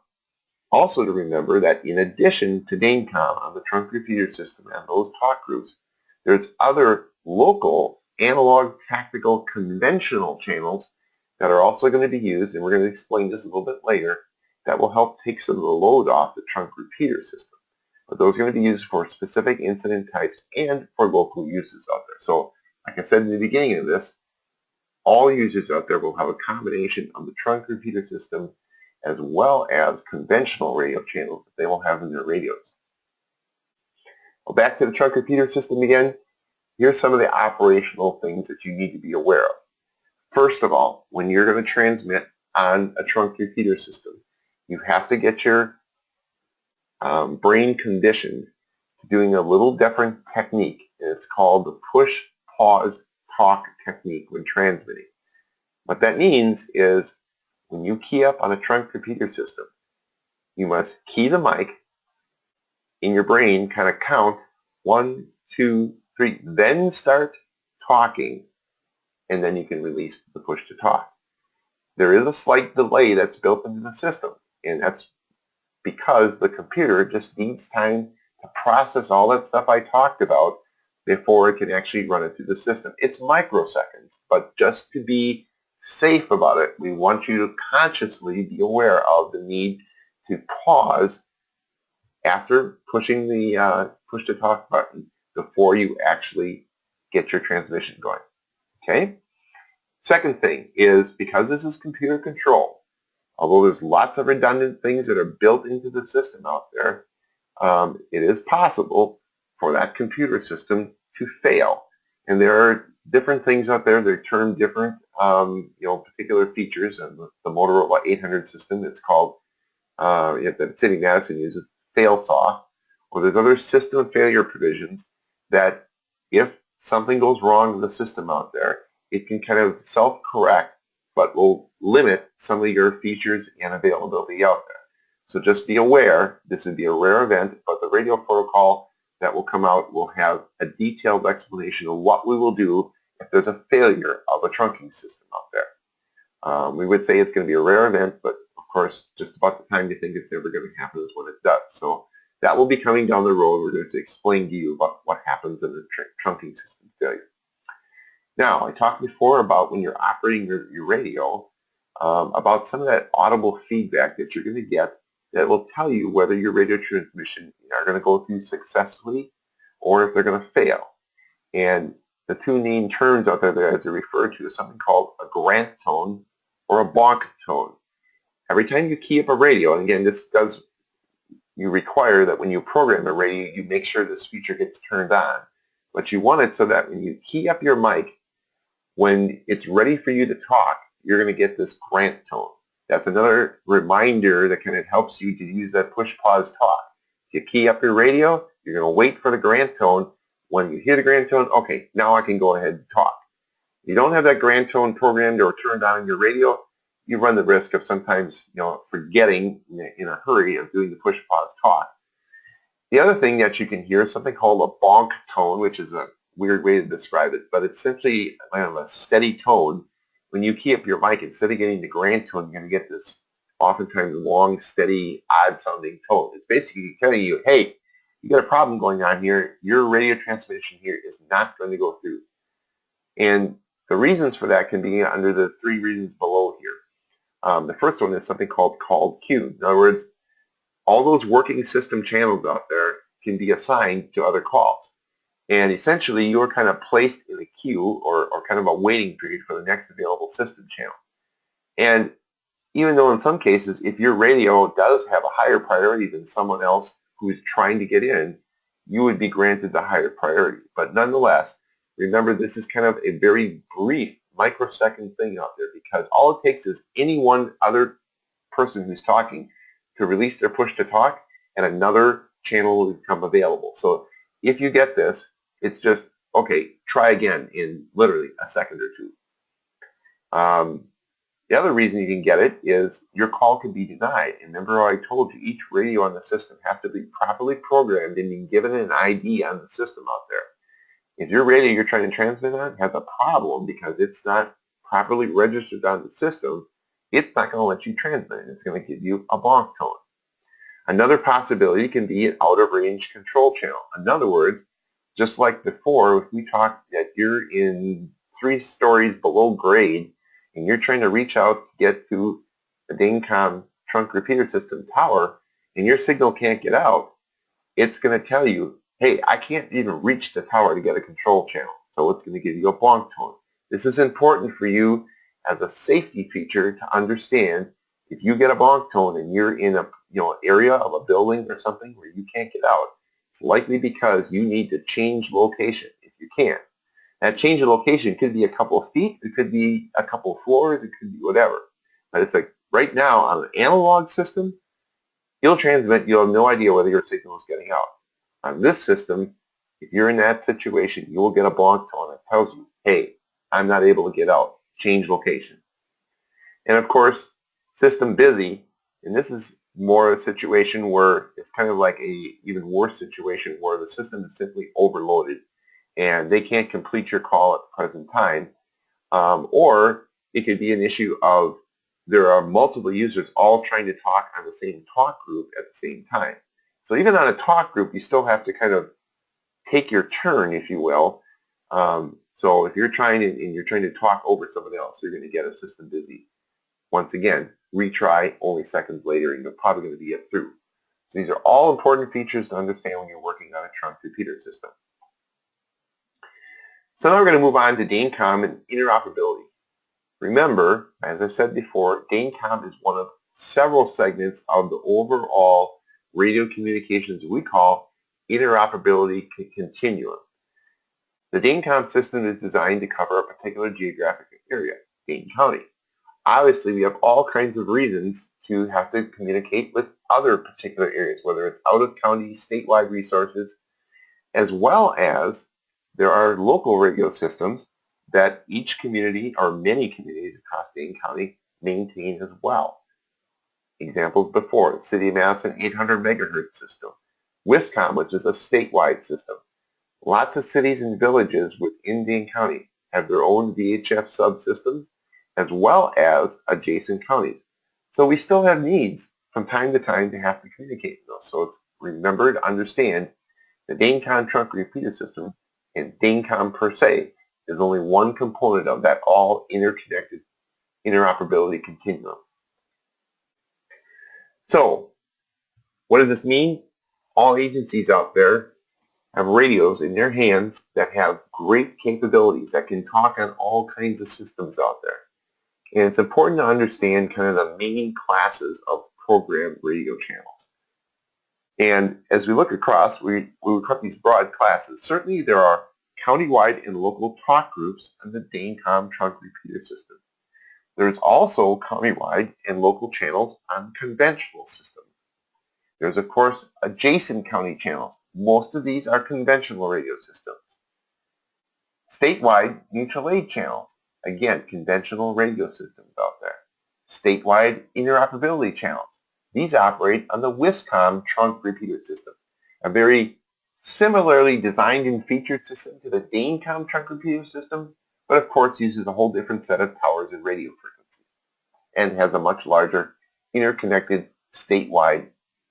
also to remember that in addition to DaneCom on the trunk repeater system and those talk groups, there's other local analog tactical conventional channels that are also going to be used, and we're going to explain this a little bit later, that will help take some of the load off the trunk repeater system. But those are going to be used for specific incident types and for local uses out there. So like I said in the beginning of this, all users out there will have a combination of the trunk repeater system as well as conventional radio channels that they will have in their radios. Well, back to the trunk repeater system again. Here's some of the operational things that you need to be aware of. First of all, when you're going to transmit on a trunk repeater system, you have to get your brain conditioned to doing a little different technique. And it's called the push, pause, talk technique when transmitting. What that means is when you key up on a trunk repeater system, you must key the mic in your brain, kind of count 1, 2, 3, then start talking, and then you can release the push to talk. There is a slight delay that's built into the system, and that's because the computer just needs time to process all that stuff I talked about before it can actually run it through the system. It's microseconds, but just to be safe about it, we want you to consciously be aware of the need to pause after pushing the push to talk button before you actually get your transmission going. Okay? Second thing is, because this is computer control, although there's lots of redundant things that are built into the system out there, it is possible for that computer system to fail. And there are different things out there. They're termed different, particular features. And the Motorola 800 system, it's called, that City Madison uses, fail-saw. Or there's other system failure provisions that if something goes wrong in the system out there, it can kind of self-correct, but will limit some of your features and availability out there. So just be aware, this would be a rare event, but the radio protocol that will come out will have a detailed explanation of what we will do if there's a failure of a trunking system out there. We would say it's going to be a rare event, but of course, just about the time you think it's never going to happen is when it does. So that will be coming down the road. We're going to explain to you about what happens in the trunking system failure. Now, I talked before about when you're operating your radio, about some of that audible feedback that you're going to get that will tell you whether your radio transmission are going to go through successfully or if they're going to fail. And the two main terms out there that I refer to is something called a grant tone or a bonk tone. Every time you key up a radio, and again, you require that when you program a radio, you make sure this feature gets turned on. But you want it so that when you key up your mic, when it's ready for you to talk, you're going to get this grant tone. That's another reminder that kind of helps you to use that push-pause talk. If you key up your radio, you're going to wait for the grant tone. When you hear the grant tone, okay, now I can go ahead and talk. If you don't have that grant tone programmed or turned on in your radio, you run the risk of sometimes forgetting in a hurry of doing the push-pause talk. The other thing that you can hear is something called a bonk tone, which is a weird way to describe it, but it's simply a steady tone. When you key up your mic, instead of getting the grant tone, you're going to get this oftentimes long, steady, odd-sounding tone. It's basically telling you, hey, you got a problem going on here. Your radio transmission here is not going to go through. And the reasons for that can be under the three reasons below here. The first one is something called called queue. In other words, all those working system channels out there can be assigned to other calls. And essentially, you're kind of placed in a queue or kind of a waiting period for the next available system channel. And even though in some cases, if your radio does have a higher priority than someone else who is trying to get in, you would be granted the higher priority. But nonetheless, remember this is kind of a very brief microsecond thing out there, because all it takes is any one other person who's talking to release their push to talk and another channel will become available. So if you get this, it's just, okay, try again in literally a second or two. The other reason you can get it is your call can be denied. And remember how I told you each radio on the system has to be properly programmed and be given an ID on the system out there. If your radio you're trying to transmit on has a problem because it's not properly registered on the system, it's not going to let you transmit it. It's going to give you a bonk tone. Another possibility can be an out-of-range control channel. In other words, just like before, if we talked that you're in 3 stories below grade and you're trying to reach out to get to the DaneCom trunk repeater system tower and your signal can't get out, it's going to tell you, hey, I can't even reach the tower to get a control channel. So it's going to give you a bonk tone. This is important for you as a safety feature to understand. If you get a bonk tone and you're in a area of a building or something where you can't get out, it's likely because you need to change location if you can. That change of location could be a couple of feet, it could be a couple of floors, it could be whatever. But it's like right now on an analog system, you'll transmit, you'll have no idea whether your signal is getting out. On this system, if you're in that situation, you will get a bonk tone that tells you, hey, I'm not able to get out, change location. And of course, system busy, and this is more a situation where it's kind of like a even worse situation where the system is simply overloaded and they can't complete your call at the present time. Or it could be an issue of there are multiple users all trying to talk on the same talk group at the same time. So even on a talk group, you still have to kind of take your turn, if you will. So if you're trying to talk over somebody else, you're going to get a system busy. Once again, retry only seconds later, and you're probably going to be through. So these are all important features to understand when you're working on a trunk repeater system. So now we're going to move on to DaneCom and interoperability. Remember, as I said before, DaneCom is one of several segments of the overall radio communications we call interoperability continuum. The DaneCom system is designed to cover a particular geographic area, Dane County. Obviously, we have all kinds of reasons to have to communicate with other particular areas, whether it's out-of-county, statewide resources, as well as there are local radio systems that each community or many communities across Dane County maintain as well. Examples before, the City of Madison 800 megahertz system, WISCOM, which is a statewide system. Lots of cities and villages within Dane County have their own VHF subsystems as well as adjacent counties. So we still have needs from time to time to have to communicate with those. So it's remember to understand the DaneCom trunk repeater system and DaneCom per se is only one component of that all interconnected interoperability continuum. So what does this mean? All agencies out there have radios in their hands that have great capabilities that can talk on all kinds of systems out there. And it's important to understand kind of the main classes of programmed radio channels. And as we look across, we cut these broad classes. Certainly there are countywide and local talk groups on the DaneCom trunk repeater system. There's also countywide and local channels on conventional systems. There's, of course, adjacent county channels. Most of these are conventional radio systems. Statewide mutual aid channels. Again, conventional radio systems out there. Statewide interoperability channels. These operate on the WISCOM trunk repeater system, a very similarly designed and featured system to the DaneCom trunk repeater system, but of course uses a whole different set of towers and radio frequencies, and has a much larger interconnected statewide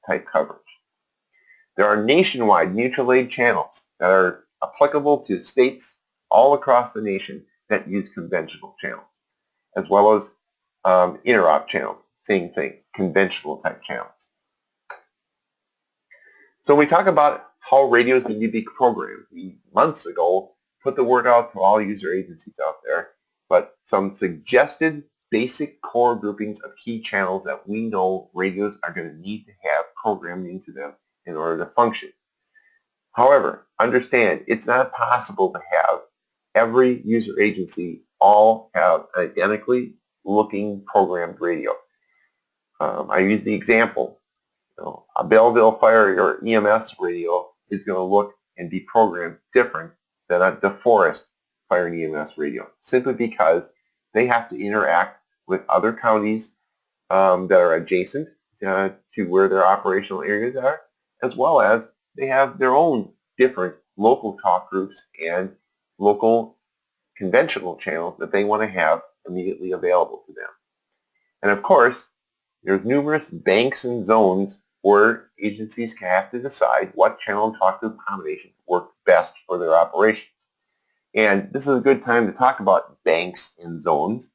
type coverage. There are nationwide mutual aid channels that are applicable to states all across the nation that use conventional channels, as well as interop channels, same thing, conventional type channels. So we talk about how radios need to be programmed. We, months ago, put the word out to all user agencies out there, but some suggested basic core groupings of key channels that we know radios are going to need to have programmed into them in order to function. However, understand it's not possible to have every user agency all have an identically looking programmed radio. I use the example, a Belleville Fire or EMS radio is going to look and be programmed different than a DeForest Fire and EMS radio, simply because they have to interact with other counties that are adjacent to where their operational areas are, as well as they have their own different local talk groups and local conventional channels that they want to have immediately available to them. And of course, there's numerous banks and zones where agencies have to decide what channel and talk group combinations work best for their operations. And this is a good time to talk about banks and zones.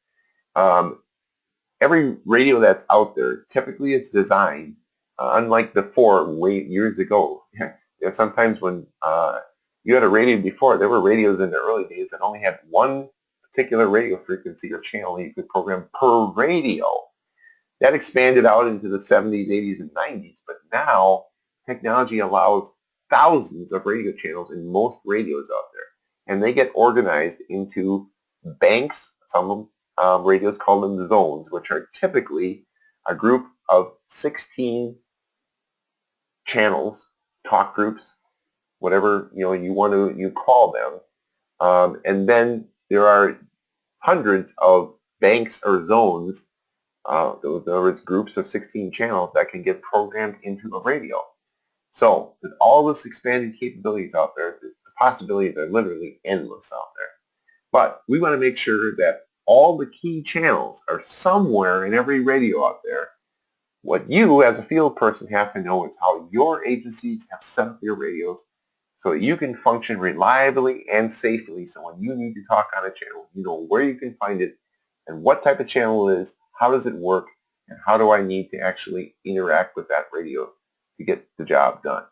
Every radio that's out there typically is designed, unlike before, years ago. Sometimes when you had a radio before, there were radios in the early days that only had one particular radio frequency or channel you could program per radio. That expanded out into the 70s, 80s, and 90s, but now technology allows thousands of radio channels in most radios out there, and they get organized into banks. Some radios call them zones, which are typically a group of 16 channels, talk groups, whatever you call them, and then there are hundreds of banks or zones. Those are groups of 16 channels that can get programmed into a radio. So with all this expanded capabilities out there, the possibilities are literally endless out there. But we want to make sure that all the key channels are somewhere in every radio out there. What you as a field person have to know is how your agencies have set up your radios so that you can function reliably and safely. So when you need to talk on a channel, you know where you can find it and what type of channel it is, how does it work, and how do I need to actually interact with that radio to get the job done.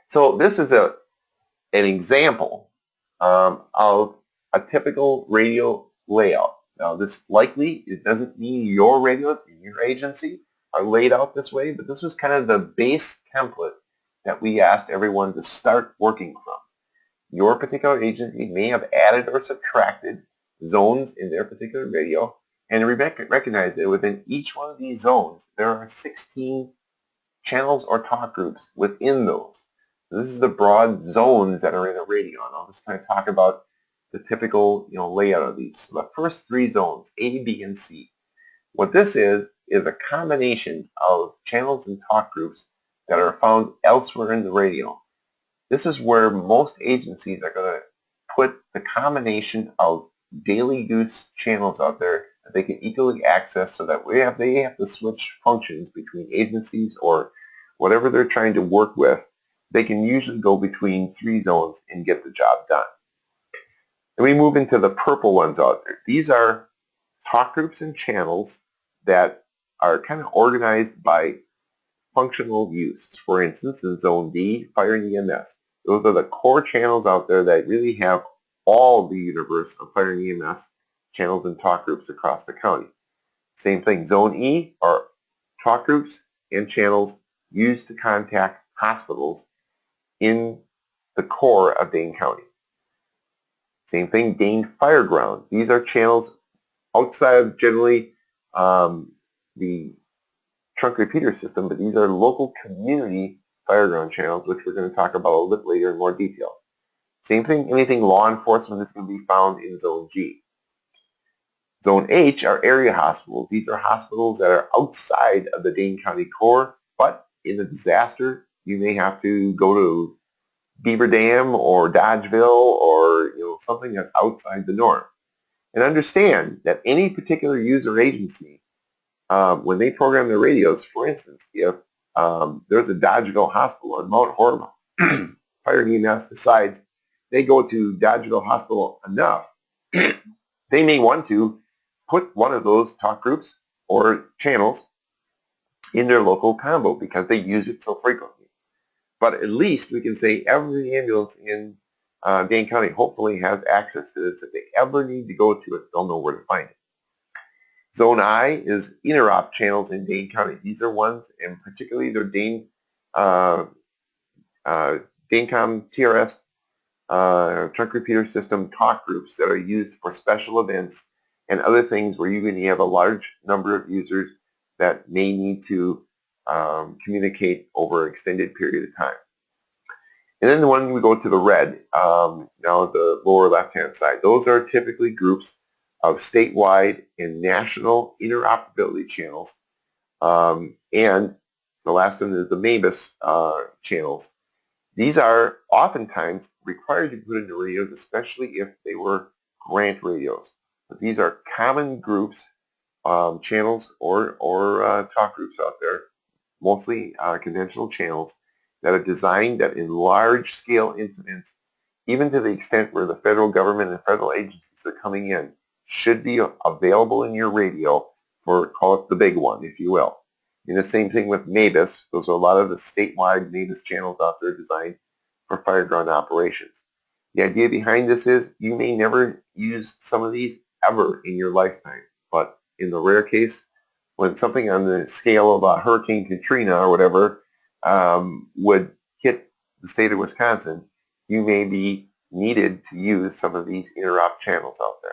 So this is an example of a typical radio layout. Now this likely, it doesn't mean your radios in your agency are laid out this way, but this was kind of the base template that we asked everyone to start working from. Your particular agency may have added or subtracted zones in their particular radio, and recognize that within each one of these zones, there are 16 channels or talk groups within those. So this is the broad zones that are in a radio, and I'll just kind of talk about the typical layout of these. So the first three zones, A, B, and C. What this is a combination of channels and talk groups that are found elsewhere in the radio. This is where most agencies are going to put the combination of daily use channels out there that they can easily access, so that they have to switch functions between agencies or whatever they're trying to work with. They can usually go between three zones and get the job done. Then we move into the purple ones out there. These are talk groups and channels that are kind of organized by functional use. For instance, in Zone D, Fire and EMS. Those are the core channels out there that really have all the universe of Fire and EMS channels and talk groups across the county. Same thing, Zone E are talk groups and channels used to contact hospitals in the core of Dane County. Same thing, Dane Fireground. These are channels outside of generally the trunk repeater system, but these are local community fireground channels, which we're going to talk about a little bit later in more detail. Same thing, anything law enforcement is going to be found in Zone G. Zone H are area hospitals. These are hospitals that are outside of the Dane County core, but in a disaster, you may have to go to Beaver Dam or Dodgeville or something that's outside the norm. And understand that any particular user agency, when they program their radios, for instance, if there's a Dodgeville hospital on Mount Horma, Fire and EMS decides they go to Dodgeville Hospital enough, they may want to put one of those talk groups or channels in their local combo because they use it so frequently. But at least we can say every ambulance in Dane County hopefully has access to this. If they ever need to go to it, they'll know where to find it. Zone I is interop channels in Dane County. These are ones, and particularly their DaneCom TRS trunk repeater system talk groups that are used for special events and other things where you're going to have a large number of users that may need to communicate over an extended period of time. And then when we go to the red, now the lower left-hand side, those are typically groups of statewide and national interoperability channels. And the last one is the MABUS channels. These are oftentimes required to be put into radios, especially if they were grant radios. But these are common groups, channels or talk groups out there, mostly conventional channels, that are designed that in large-scale incidents, even to the extent where the federal government and federal agencies are coming in, should be available in your radio for, call it the big one, if you will. And the same thing with MABUS. Those are a lot of the statewide MABUS channels out there designed for fireground operations. The idea behind this is you may never use some of these ever in your lifetime, but in the rare case, when something on the scale of Hurricane Katrina or whatever would hit the state of Wisconsin, you may be needed to use some of these interop channels out there.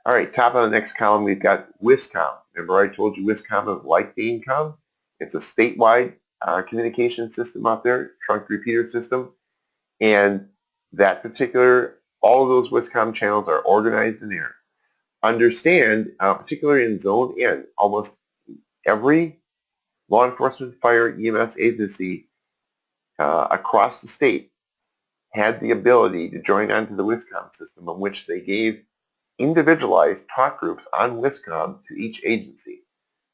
All right, top of the next column, we've got WISCOM. Remember I told you WISCOM is like DaneCom? It's a statewide communication system out there, trunk repeater system. And that particular, all of those WISCOM channels are organized in there. Understand, particularly in Zone N, almost every law enforcement, fire, EMS agency across the state had the ability to join onto the WISCOM system, in which they gave individualized talk groups on WISCOM to each agency.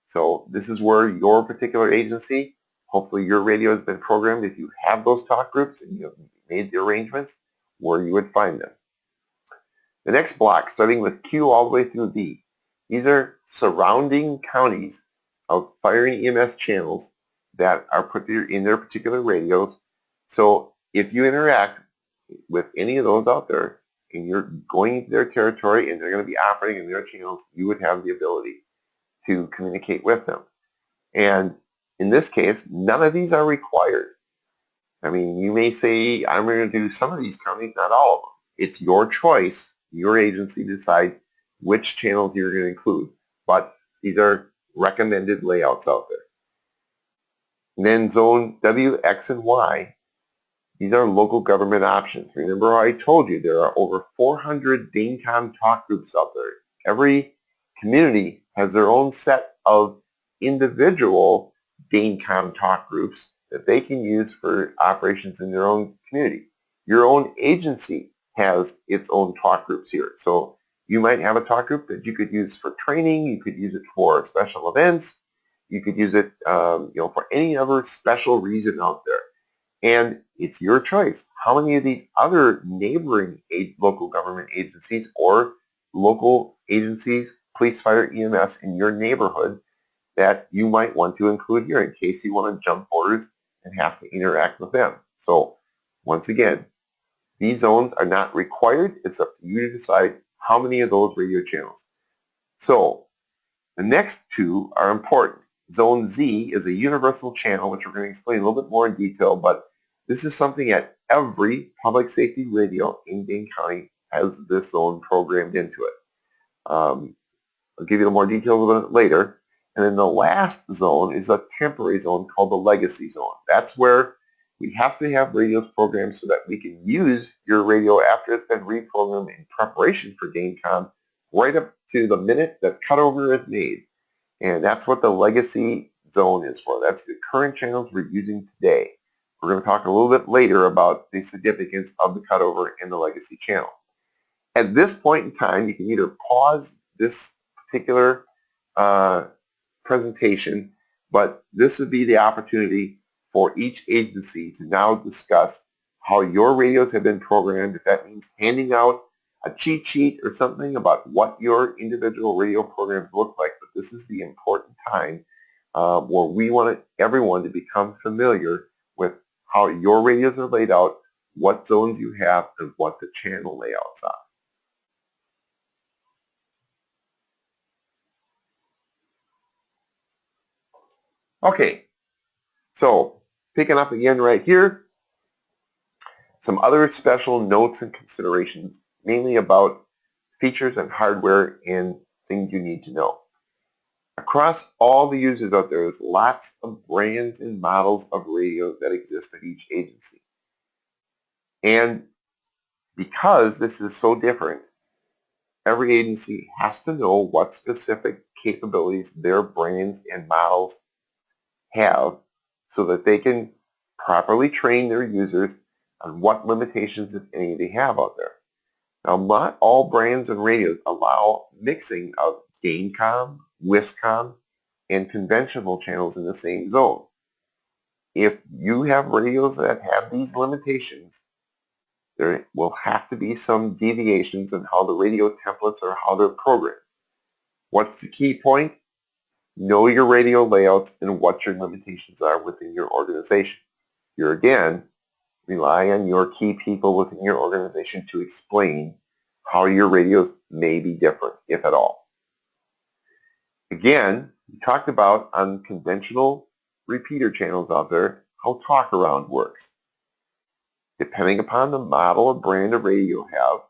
So this is where your particular agency, hopefully your radio has been programmed, if you have those talk groups and you have made the arrangements, where you would find them. The next block, starting with Q all the way through D, these are surrounding counties of fire and EMS channels that are put in their particular radios. So if you interact with any of those out there, and you're going into their territory and they're going to be operating in their channels, you would have the ability to communicate with them. And in this case, none of these are required. I mean, you may say, I'm going to do some of these counties, not all of them. It's your choice, your agency to decide which channels you're going to include. But these are recommended layouts out there. And then zone W, X, and Y, these are local government options. Remember how I told you there are over 400 DaneCom talk groups out there. Every community has their own set of individual DaneCom talk groups that they can use for operations in their own community. Your own agency has its own talk groups here. So you might have a talk group that you could use for training, you could use it for special events, you could use it for any other special reason out there. And it's your choice. How many of these other neighboring local government agencies or local agencies, police, fire, EMS in your neighborhood that you might want to include here in case you want to jump borders and have to interact with them. So once again, these zones are not required. It's up to you to decide how many of those radio channels. So the next two are important. Zone Z is a universal channel, which we're going to explain a little bit more in detail, but this is something that every public safety radio in Dane County has this zone programmed into it. I'll give you more detail a little bit later. And then the last zone is a temporary zone called the legacy zone. That's where we have to have radios programmed so that we can use your radio after it's been reprogrammed in preparation for DaneCom right up to the minute that cutover is made. And that's what the legacy zone is for. That's the current channels we're using today. We're going to talk a little bit later about the significance of the cutover in the legacy channel. At this point in time, you can either pause this particular presentation, but this would be the opportunity for each agency to now discuss how your radios have been programmed. If that means handing out a cheat sheet or something about what your individual radio programs look like, but this is the important time where we want everyone to become familiar with how your radios are laid out, what zones you have, and what the channel layouts are. Okay, so picking up again right here, some other special notes and considerations, mainly about features and hardware and things you need to know. Across all the users out there, there's lots of brands and models of radios that exist at each agency. And because this is so different, every agency has to know what specific capabilities their brands and models have so that they can properly train their users on what limitations, if any, they have out there. Now, not all brands and radios allow mixing of DaneCom, WISCOM, and conventional channels in the same zone. If you have radios that have these limitations, there will have to be some deviations in how the radio templates or how they're programmed. What's the key point? Know your radio layouts and what your limitations are within your organization. Here again, rely on your key people within your organization to explain how your radios may be different, if at all. Again, we talked about on conventional repeater channels out there how talk around works. Depending upon the model or brand of radio you have,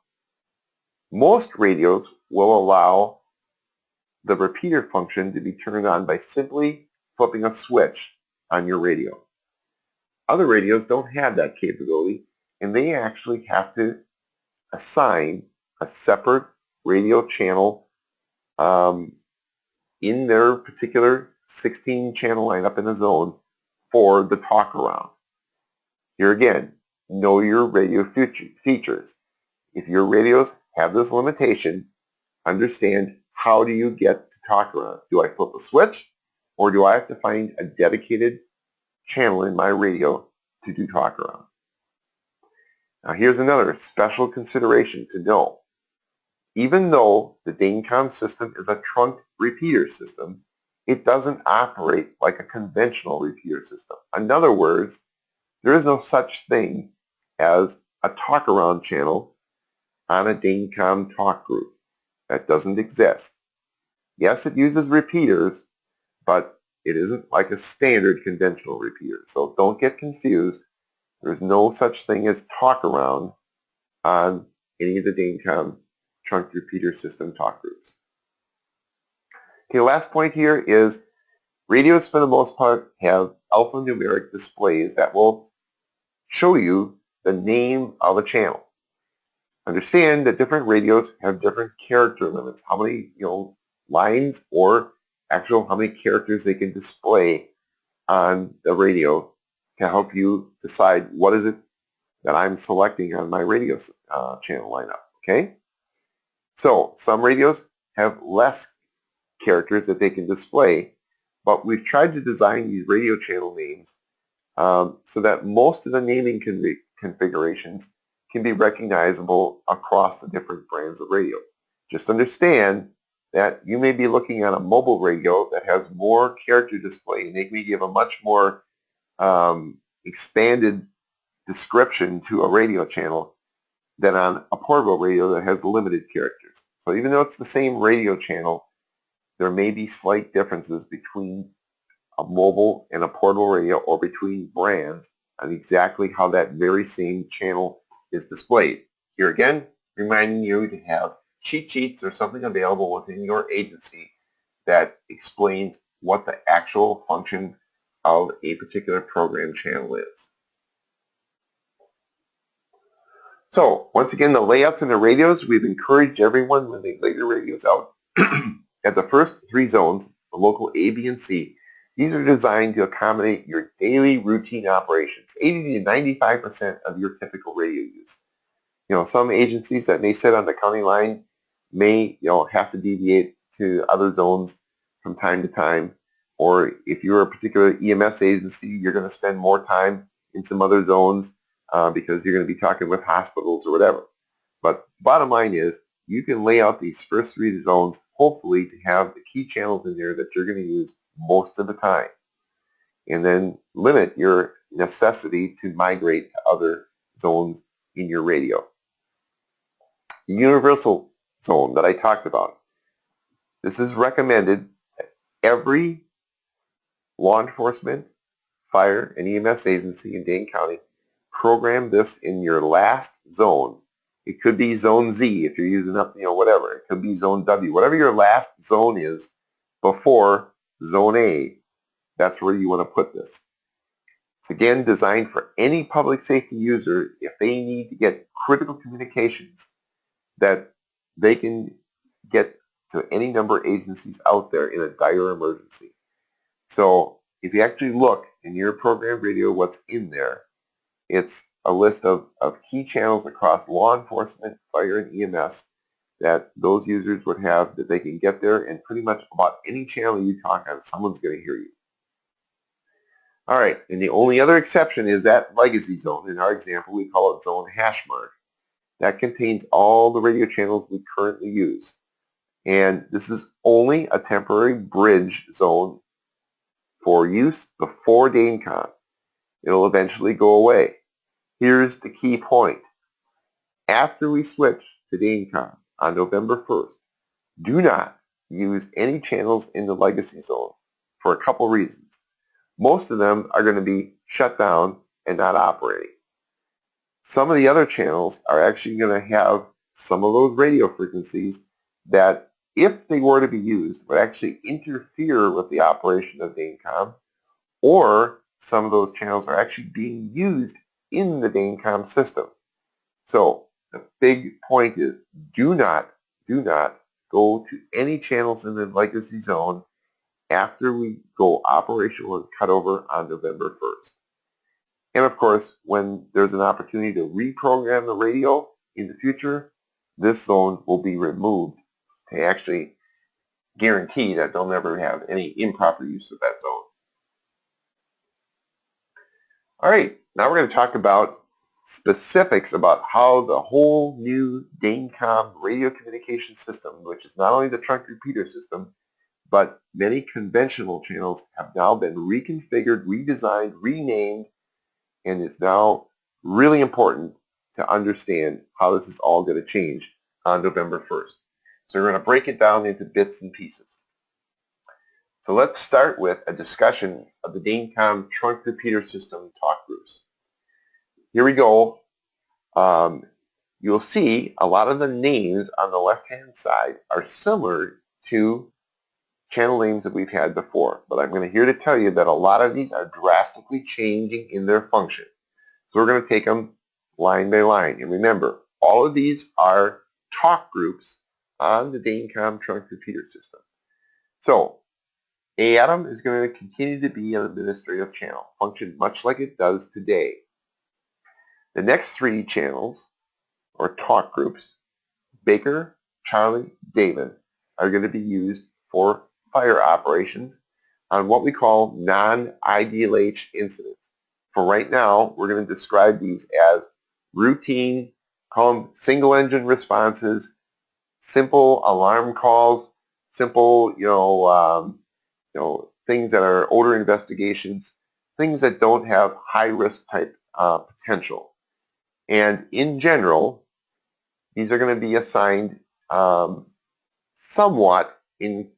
most radios will allow the repeater function to be turned on by simply flipping a switch on your radio. Other radios don't have that capability, and they actually have to assign a separate radio channel in their particular 16 channel lineup in a zone for the talk around. Here again, know your radio features. If your radios have this limitation, understand how do you get to talk around. Do I flip a switch, or do I have to find a dedicated channel in my radio to do talk around? Now here's another special consideration to know. Even though the DaneCom system is a trunk repeater system, it doesn't operate like a conventional repeater system. In other words, there is no such thing as a talk around channel on a DaneCom talk group. That doesn't exist. Yes, it uses repeaters, but it isn't like a standard conventional repeater. So don't get confused. There's no such thing as talk around on any of the DaneCom trunk repeater system talk groups. Okay, last point here is radios for the most part have alphanumeric displays that will show you the name of a channel. Understand that different radios have different character limits, how many lines or actual how many characters they can display on the radio to help you decide what is it that I'm selecting on my radio channel lineup. Okay, so some radios have less characters that they can display, but we've tried to design these radio channel names so that most of the naming configurations can be recognizable across the different brands of radio. Just understand that you may be looking at a mobile radio that has more character display and they may give a much more expanded description to a radio channel than on a portable radio that has limited characters. So even though it's the same radio channel, there may be slight differences between a mobile and a portable radio or between brands on exactly how that very same channel is displayed. Here again, reminding you to have cheat sheets or something available within your agency that explains what the actual function of a particular program channel is. So once again, the layouts in the radios, we've encouraged everyone when they lay their radios out at the first three zones, the local A, B, and C. These are designed to accommodate your daily routine operations, 80 to 95% of your typical radio use. Some agencies that may sit on the county line may, have to deviate to other zones from time to time. Or if you're a particular EMS agency, you're going to spend more time in some other zones because you're going to be talking with hospitals or whatever. But bottom line is, you can lay out these first three zones, hopefully, to have the key channels in there that you're going to use most of the time. And then limit your necessity to migrate to other zones in your radio. The universal zone that I talked about. This is recommended that every law enforcement, fire, and EMS agency in Dane County program this in your last zone. It could be zone Z if you're using up, whatever. It could be zone W. Whatever your last zone is before zone A, that's where you want to put this. It's again designed for any public safety user if they need to get critical communications that they can get to any number of agencies out there in a dire emergency. So if you actually look in your program radio, what's in there, it's a list of key channels across law enforcement, fire, and EMS that those users would have that they can get there, and pretty much about any channel you talk on, someone's going to hear you. All right, and the only other exception is that legacy zone. In our example, we call it zone hash mark. That contains all the radio channels we currently use. And this is only a temporary bridge zone for use before DaneCom. It'll eventually go away. Here's the key point. After we switch to DaneCom on November 1st, do not use any channels in the legacy zone for a couple reasons. Most of them are going to be shut down and not operating. Some of the other channels are actually going to have some of those radio frequencies that, if they were to be used, would actually interfere with the operation of DaneCom, or some of those channels are actually being used in the DaneCom system. So the big point is, do not go to any channels in the legacy zone after we go operational and cut over on November 1st. And of course, when there's an opportunity to reprogram the radio in the future, this zone will be removed to actually guarantee that they'll never have any improper use of that zone. All right, now we're going to talk about specifics about how the whole new DaneCom radio communication system, which is not only the trunk repeater system, but many conventional channels have now been reconfigured, redesigned, renamed, and it's now really important to understand how this is all going to change on November 1st. So we're going to break it down into bits and pieces. So let's start with a discussion of the DaneCom trunk repeater system talk groups. Here we go. You'll see a lot of the names on the left-hand side are similar to channel names that we've had before, but I'm going to here to tell you that a lot of these are drastically changing in their function. So we're going to take them line by line. And remember, all of these are talk groups on the DaneCom trunk repeater system. So ATOM is going to continue to be an administrative channel, function much like it does today. The next three channels, or talk groups, Baker, Charlie, David, are going to be used for fire operations on what we call non-IDLH incidents. For right now, we're going to describe these as routine, call them single engine responses, simple alarm calls, simple, things that are odor investigations, things that don't have high risk type potential. And in general, these are going to be assigned somewhat in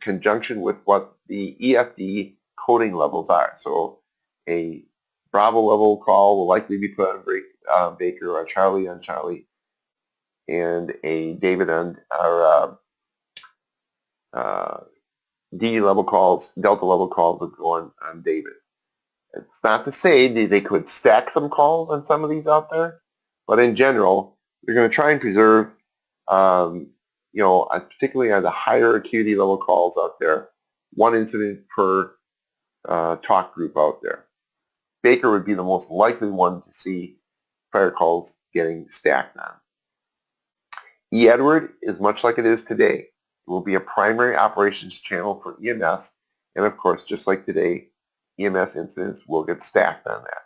conjunction with what the EFD coding levels are. So a Bravo level call will likely be put on Baker, or a Charlie on Charlie, and a David on D level calls, Delta level calls would go on David. It's not to say they could stack some calls on some of these out there, but in general, you're going to try and preserve, particularly on the higher acuity level calls out there, one incident per talk group out there. Baker would be the most likely one to see fire calls getting stacked on. Edward is much like it is today. It will be a primary operations channel for EMS, and of course, just like today, EMS incidents will get stacked on that.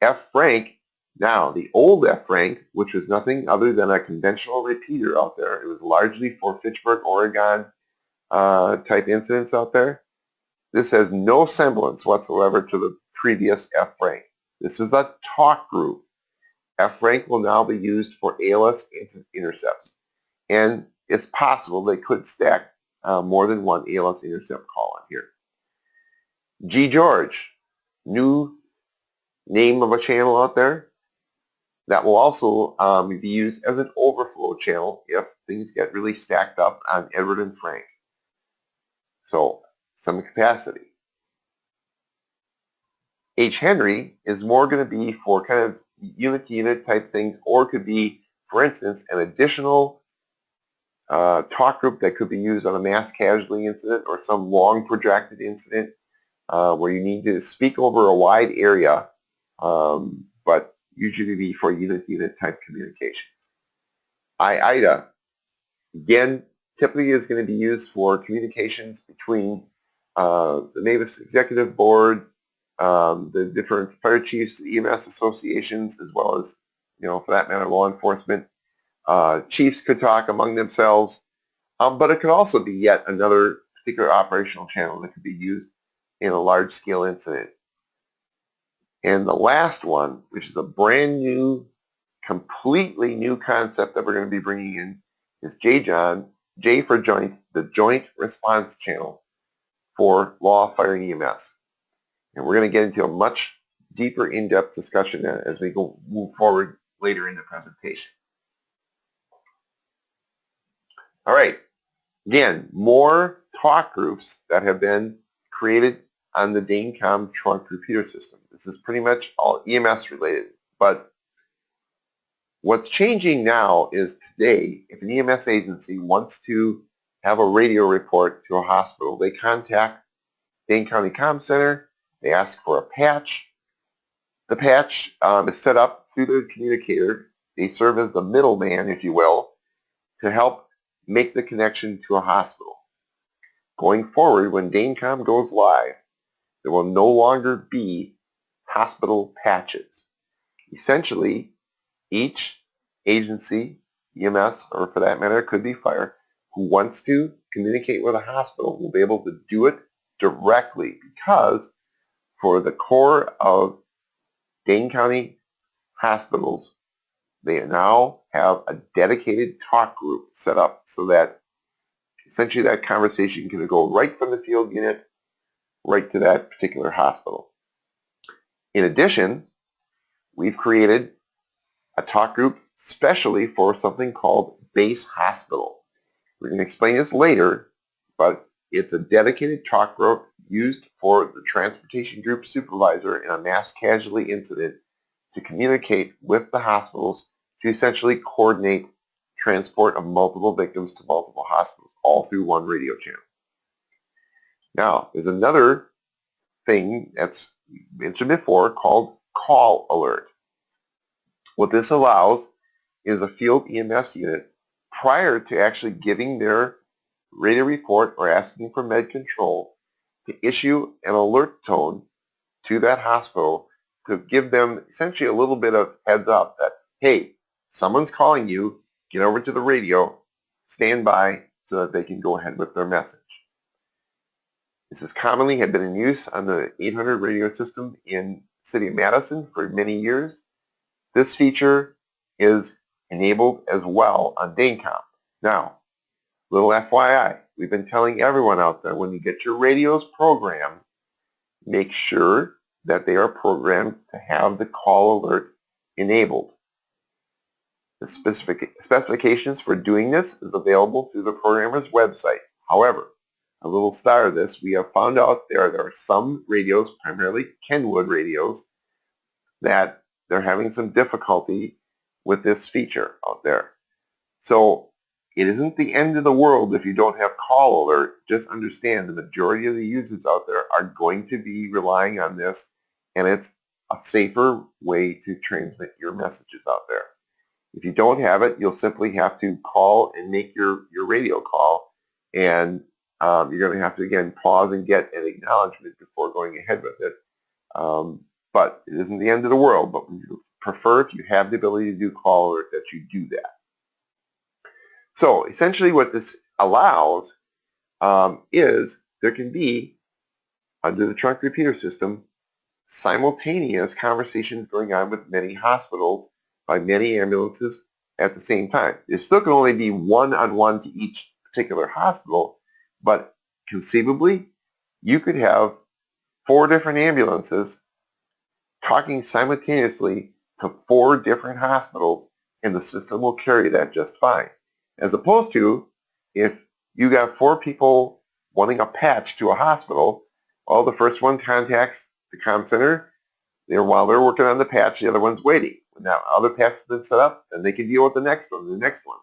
F rank, now the old F rank, which was nothing other than a conventional repeater out there, it was largely for Fitchburg, Oregon type incidents out there. This has no semblance whatsoever to the previous F rank. This is a talk group. F rank will now be used for ALS intercepts, and it's possible they could stack more than one ALS intercept call on here. G. George, new name of a channel out there, that will also be used as an overflow channel if things get really stacked up on Edward and Frank. So, some capacity. H. Henry is more going to be for kind of unit-to-unit type things, or could be, for instance, an additional talk group that could be used on a mass casualty incident or some long protracted incident where you need to speak over a wide area, but usually be for unit-to-unit type communications. IIDA, again, typically is going to be used for communications between the NAVIS Executive Board, the different fire chiefs, EMS associations, as well as, for that matter, law enforcement. Chiefs could talk among themselves, but it could also be yet another particular operational channel that could be used in a large-scale incident. And the last one, which is a brand new, completely new concept that we're going to be bringing in, is J for Joint, the Joint Response Channel for law, fire, and EMS. And we're going to get into a much deeper, in-depth discussion as we move forward later in the presentation. All right. Again, more talk groups that have been created on the DaneCom trunk repeater system. This is pretty much all EMS related. But what's changing now is today, if an EMS agency wants to have a radio report to a hospital, they contact Dane County Comm Center, they ask for a patch. The patch is set up through the communicator. They serve as the middleman, if you will, to help make the connection to a hospital. Going forward, when DaneCom goes live, there will no longer be hospital patches. Essentially, each agency, EMS, or for that matter, it could be fire, who wants to communicate with a hospital will be able to do it directly, because for the core of Dane County hospitals, they now have a dedicated talk group set up so that essentially that conversation can go right from the field unit right to that particular hospital. In addition, we've created a talk group specially for something called base hospital. We're going to explain this later, but it's a dedicated talk group used for the transportation group supervisor in a mass casualty incident to communicate with the hospitals to essentially coordinate transport of multiple victims to multiple hospitals, all through one radio channel. Now, there's another thing that's mentioned before called call alert. What this allows is a field EMS unit, prior to actually giving their radio report or asking for med control, to issue an alert tone to that hospital to give them essentially a little bit of heads up that, hey, someone's calling you, get over to the radio, stand by so that they can go ahead with their message. This has commonly been in use on the 800 radio system in the city of Madison for many years. This feature is enabled as well on DaneCom. Now, little FYI, we've been telling everyone out there, when you get your radios programmed, make sure that they are programmed to have the call alert enabled. The specifications for doing this is available through the programmer's website. However, a little star of this, we have found out there are some radios, primarily Kenwood radios, that they're having some difficulty with this feature out there. So it isn't the end of the world if you don't have call alert. Just understand the majority of the users out there are going to be relying on this, and it's a safer way to transmit your messages out there. If you don't have it, you'll simply have to call and make your radio call, and you're going to have to, again, pause and get an acknowledgement before going ahead with it. But it isn't the end of the world, but we prefer, if you have the ability to do call alert, that you do that. So essentially what this allows is there can be, under the trunk repeater system, simultaneous conversations going on with many hospitals by many ambulances at the same time. There still can only be one-on-one to each particular hospital, but conceivably you could have 4 different ambulances talking simultaneously to 4 different hospitals, and the system will carry that just fine. As opposed to, if you got 4 people wanting a patch to a hospital, well, the first one contacts the comm center. While they're working on the patch, the other one's waiting. When that other patch has been set up, then they can deal with the next one, the next one.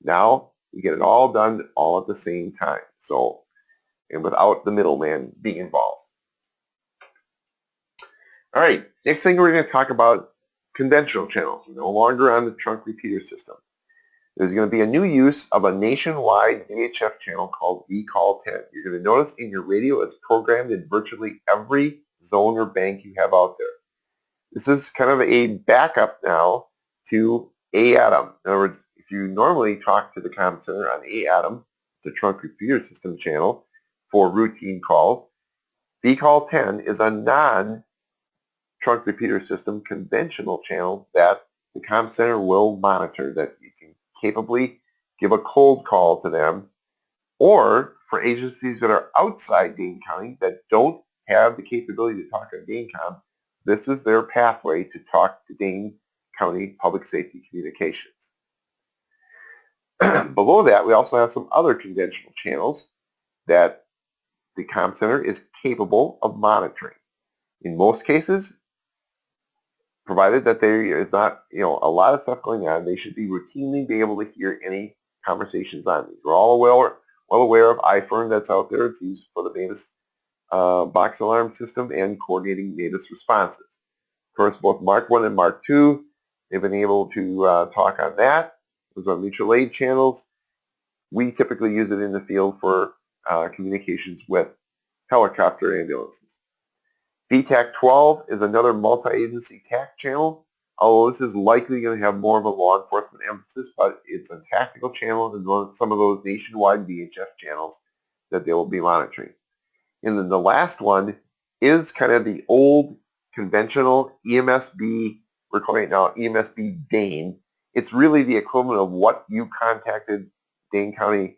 Now, you get it all done all at the same time. So, and without the middleman being involved. All right, next thing we're going to talk about conventional channels, no longer on the trunk repeater system. There's going to be a new use of a nationwide VHF channel called VCall 10. You're going to notice in your radio it's programmed in virtually every zone or bank you have out there. This is kind of a backup now to AATM. In other words, if you normally talk to the comm center on AATM, the trunk repeater system channel, for routine calls, VCall 10 is a non-trunk repeater system conventional channel that the comm center will monitor, that you can capably give a cold call to them, or for agencies that are outside Dane County that don't have the capability to talk on DaneCom, this is their pathway to talk to Dane County Public Safety Communications. Below that, we also have some other conventional channels that the comm center is capable of monitoring. In most cases, provided that there is not, a lot of stuff going on, they should be routinely be able to hear any conversations on these. We're all well aware of iFern that's out there. It's used for the MADIS box alarm system and coordinating MADIS responses. Of course, both Mark 1 and Mark 2, they've been able to talk on that. Those are mutual aid channels. We typically use it in the field for communications with helicopter ambulances. VTAC 12 is another multi-agency TAC channel, although this is likely going to have more of a law enforcement emphasis, but it's a tactical channel and some of those nationwide VHF channels that they will be monitoring. And then the last one is kind of the old conventional EMSB we're calling it now EMSB Dane. It's really the equivalent of what you contacted Dane County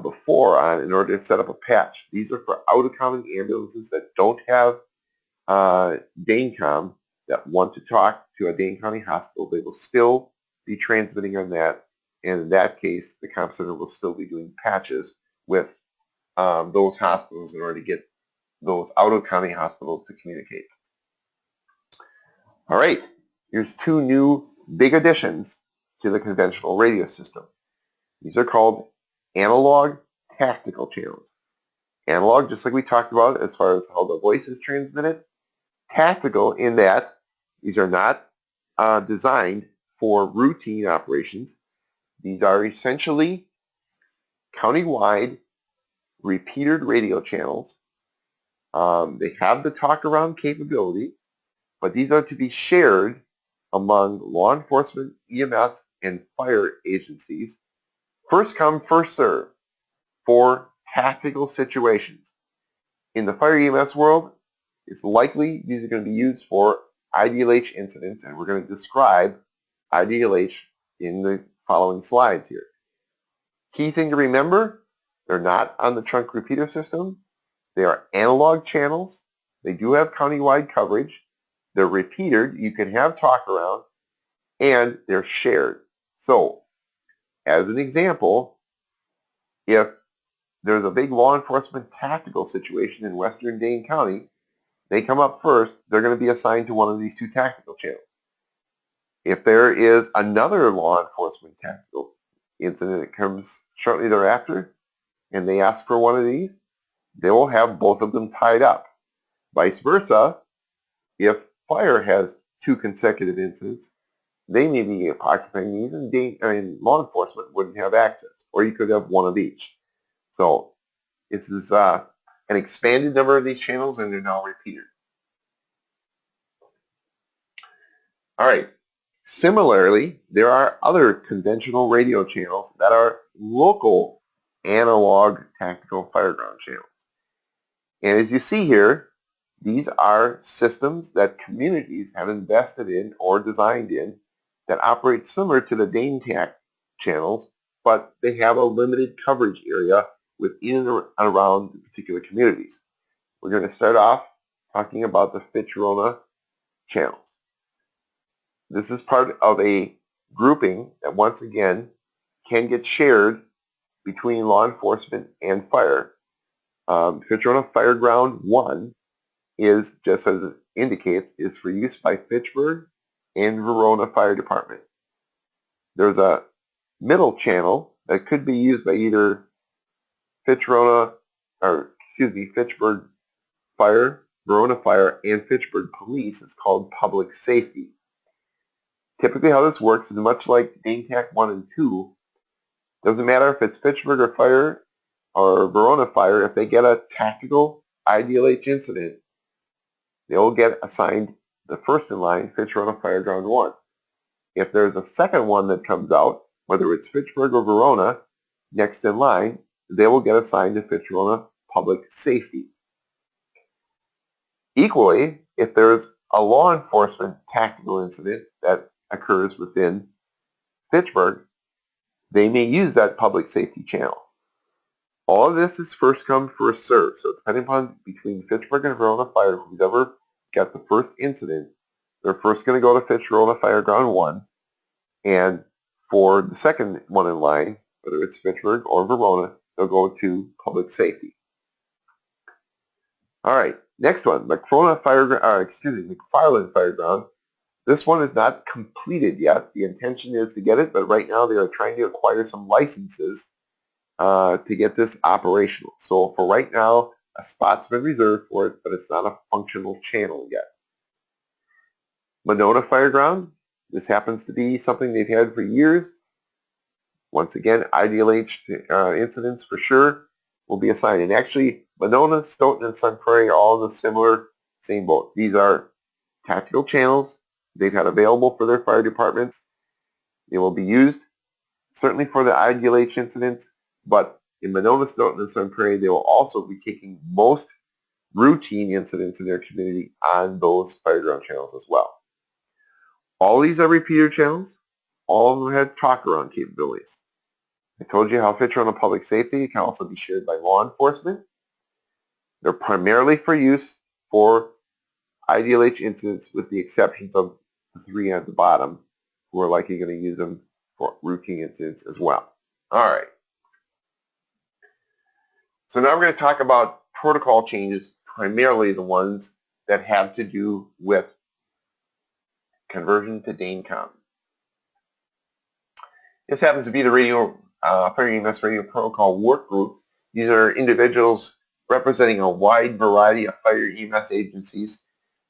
before on in order to set up a patch. These are for out-of-county ambulances that don't have DaneCom that want to talk to a Dane County hospital. They will still be transmitting on that, and in that case, the comp center will still be doing patches with those hospitals in order to get those out-of-county hospitals to communicate. All right, here's two new big additions to the conventional radio system. These are called analog tactical channels. Analog, just like we talked about as far as how the voice is transmitted. Tactical in that these are not designed for routine operations. These are essentially countywide repeated radio channels. They have the talk around capability, but these are to be shared among law enforcement, EMS, and fire agencies. First come, first serve for tactical situations. In the fire EMS world, it's likely these are going to be used for IDLH incidents, and we're going to describe IDLH in the following slides here. Key thing to remember, they're not on the trunk repeater system. They are analog channels. They do have countywide coverage. They're repeated. You can have talk around, and they're shared. So, as an example, if there's a big law enforcement tactical situation in western Dane County, they come up first, they're going to be assigned to one of these two tactical channels. If there is another law enforcement tactical incident that comes shortly thereafter, and they ask for one of these, they will have both of them tied up. Vice versa, if fire has two consecutive incidents, they may be occupying these, and law enforcement wouldn't have access, or you could have one of each. So this is an expanded number of these channels, and they're now repeated. All right. Similarly, there are other conventional radio channels that are local analog tactical fireground channels. And as you see here, these are systems that communities have invested in or designed in that operate similar to the DaneTac channels, but they have a limited coverage area within and around the particular communities. We're going to start off talking about the Fitch-Rona channels. This is part of a grouping that once again can get shared between law enforcement and fire. Fitch-Rona Fireground 1 is, just as it indicates, is for use by Fitchburg and Verona Fire Department. There's a middle channel that could be used by either Fitchburg Fire, Verona Fire, and Fitchburg Police. It's called Public Safety. Typically how this works is much like DaneTac 1 and 2. Doesn't matter if it's Fitchburg or Fire or Verona Fire, if they get a tactical IDLH incident, they will get assigned the first in line, Fitch-Rona Fireground 1. If there's a second one that comes out, whether it's Fitchburg or Verona, next in line, they will get assigned to Fitch-Rona Public Safety. Equally, if there's a law enforcement tactical incident that occurs within Fitchburg, they may use that public safety channel. All of this is first come, first served. So depending upon between Fitchburg and Verona Fire, who's ever got the first incident, they're first going to go to Fitch-Rona Fireground 1. And for the second one in line, whether it's Fitchburg or Verona, they'll go to public safety. All right, next one, McFarland Fireground. This one is not completed yet. The intention is to get it, but right now they are trying to acquire some licenses to get this operational. So for right now, a spot's been reserved for it, but it's not a functional channel yet. Monona Fireground. This happens to be something they've had for years. Once again, IDLH incidents for sure will be assigned. And actually, Monona, Stoughton, and Sun Prairie are all in the similar same boat. These are tactical channels they've had available for their fire departments. They will be used certainly for the IDLH incidents, but in Monona, Stoughton, and Sun Prairie, they will also be taking most routine incidents in their community on those fireground channels as well. All these are repeater channels. All of them have talk-around capabilities. I told you how feature on public safety can also be shared by law enforcement. They're primarily for use for IDLH incidents with the exceptions of the three at the bottom who are likely going to use them for routine incidents as well. All right. So now we're going to talk about protocol changes, primarily the ones that have to do with conversion to DaneCom. This happens to be the Fire EMS Radio Protocol Work Group. These are individuals representing a wide variety of fire EMS agencies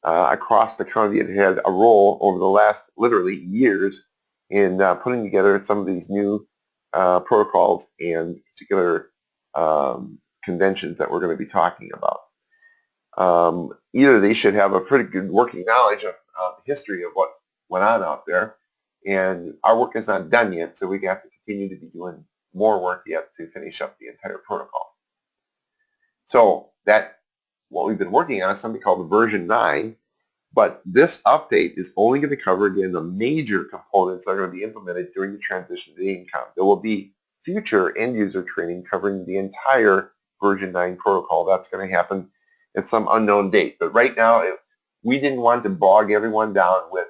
across the country that had a role over the last literally years in putting together some of these new protocols and particular conventions that we're going to be talking about. Either they should have a pretty good working knowledge of the history of what went on out there, and our work is not done yet, so we have to continue to be doing more work yet to finish up the entire protocol. So that what we've been working on is something called version 9, but this update is only going to cover, again, the major components that are going to be implemented during the transition to DaneCom. There will be future end-user training covering the entire version 9 protocol. That's going to happen at some unknown date. But right now, we didn't want to bog everyone down with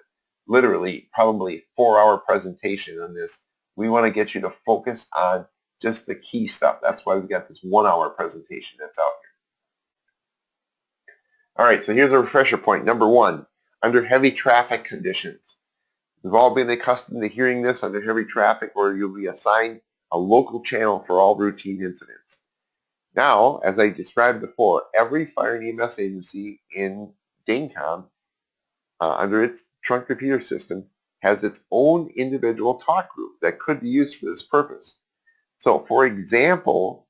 literally probably 4-hour presentation on this. We want to get you to focus on just the key stuff. That's why we've got this 1-hour presentation that's out here. All right, so here's a refresher point. Number 1, under heavy traffic conditions. We've all been accustomed to hearing this under heavy traffic, where you'll be assigned a local channel for all routine incidents. Now, as I described before, every fire and EMS agency in DaneCom, under its trunk repeater system, has its own individual talk group that could be used for this purpose. So, for example,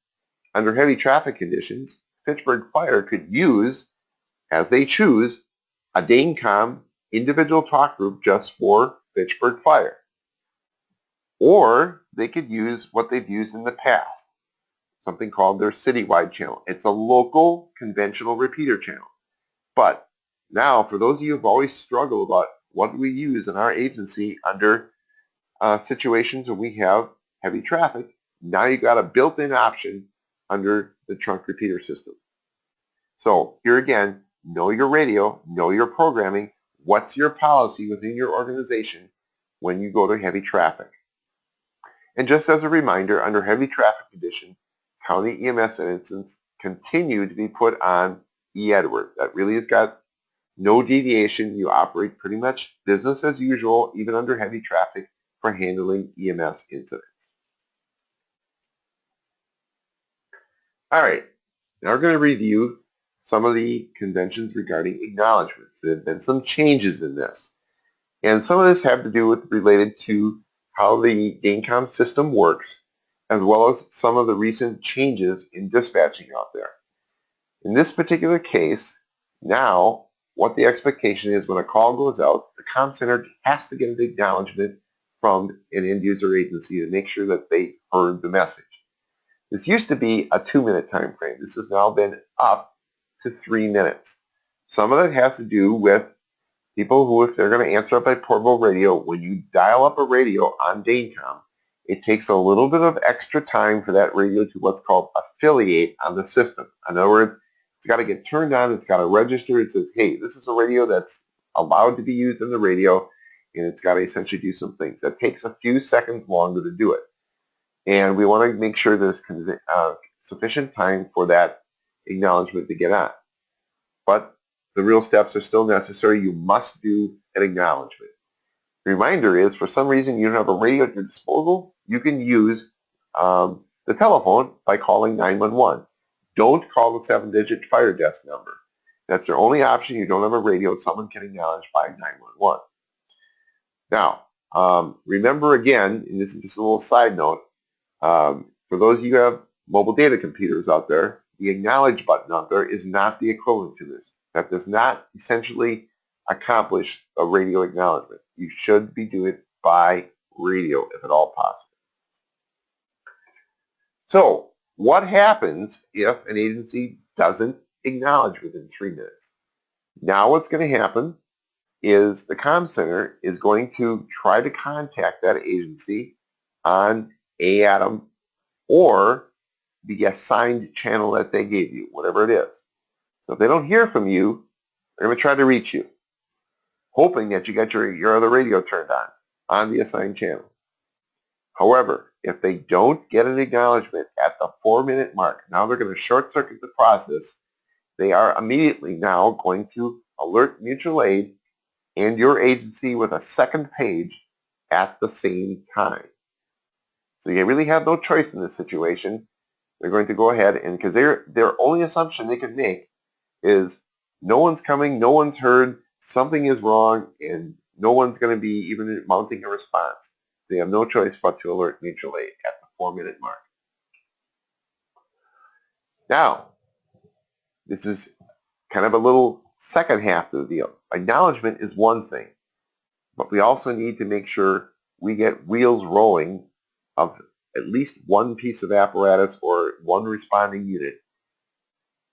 under heavy traffic conditions, Fitchburg Fire could use, as they choose, a DaneCom individual talk group just for Fitchburg Fire. Or they could use what they've used in the past, something called their citywide channel. It's a local conventional repeater channel. But now, for those of you who have always struggled about what do we use in our agency under situations where we have heavy traffic, now you've got a built-in option under the trunk repeater system. So here again, know your radio, know your programming. What's your policy within your organization when you go to heavy traffic? And just as a reminder, under heavy traffic condition, county EMS incidents continue to be put on E-Edward. That really has got no deviation. You operate pretty much business as usual, even under heavy traffic, for handling EMS incidents. All right, now we're going to review some of the conventions regarding acknowledgments. There have been some changes in this. And some of this have to do with related to how the DaneCom system works, as well as some of the recent changes in dispatching out there. In this particular case, now what the expectation is when a call goes out, the comm center has to get an acknowledgement from an end user agency to make sure that they heard the message. This used to be a 2-minute time frame. This has now been up to 3 minutes. Some of it has to do with people who, if they're going to answer up by portable radio, when you dial up a radio on DaneCom, it takes a little bit of extra time for that radio to what's called affiliate on the system. In other words, it's got to get turned on, it's got to register, it says, hey, this is a radio that's allowed to be used in the radio, and it's got to essentially do some things. That takes a few seconds longer to do it. And we want to make sure there's sufficient time for that acknowledgement to get on. But the real steps are still necessary. You must do an acknowledgement. The reminder is, for some reason you don't have a radio at your disposal, you can use the telephone by calling 911. Don't call the 7-digit fire desk number. That's their only option. You don't have a radio. Someone can acknowledge by 911. Now, remember again, and this is just a little side note, for those of you who have mobile data computers out there, the acknowledge button out there is not the equivalent to this. That does not essentially accomplish a radio acknowledgement. You should be doing it by radio if at all possible. So what happens if an agency doesn't acknowledge within 3 minutes? Now what's going to happen is the comm center is going to try to contact that agency on ATOM or the assigned channel that they gave you, whatever it is. So if they don't hear from you, they're going to try to reach you, hoping that you got your other radio turned on the assigned channel. However, if they don't get an acknowledgement at the 4-minute mark, now they're going to short circuit the process. They are immediately now going to alert mutual aid and your agency with a second page at the same time. So you really have no choice in this situation. They're going to go ahead and, because their only assumption they can make is no one's coming, no one's heard, something is wrong, and no one's going to be even mounting a response. They have no choice but to alert mutual aid at the 4-minute mark. Now, this is kind of a little second half of the deal. Acknowledgement is one thing, but we also need to make sure we get wheels rolling of at least one piece of apparatus or one responding unit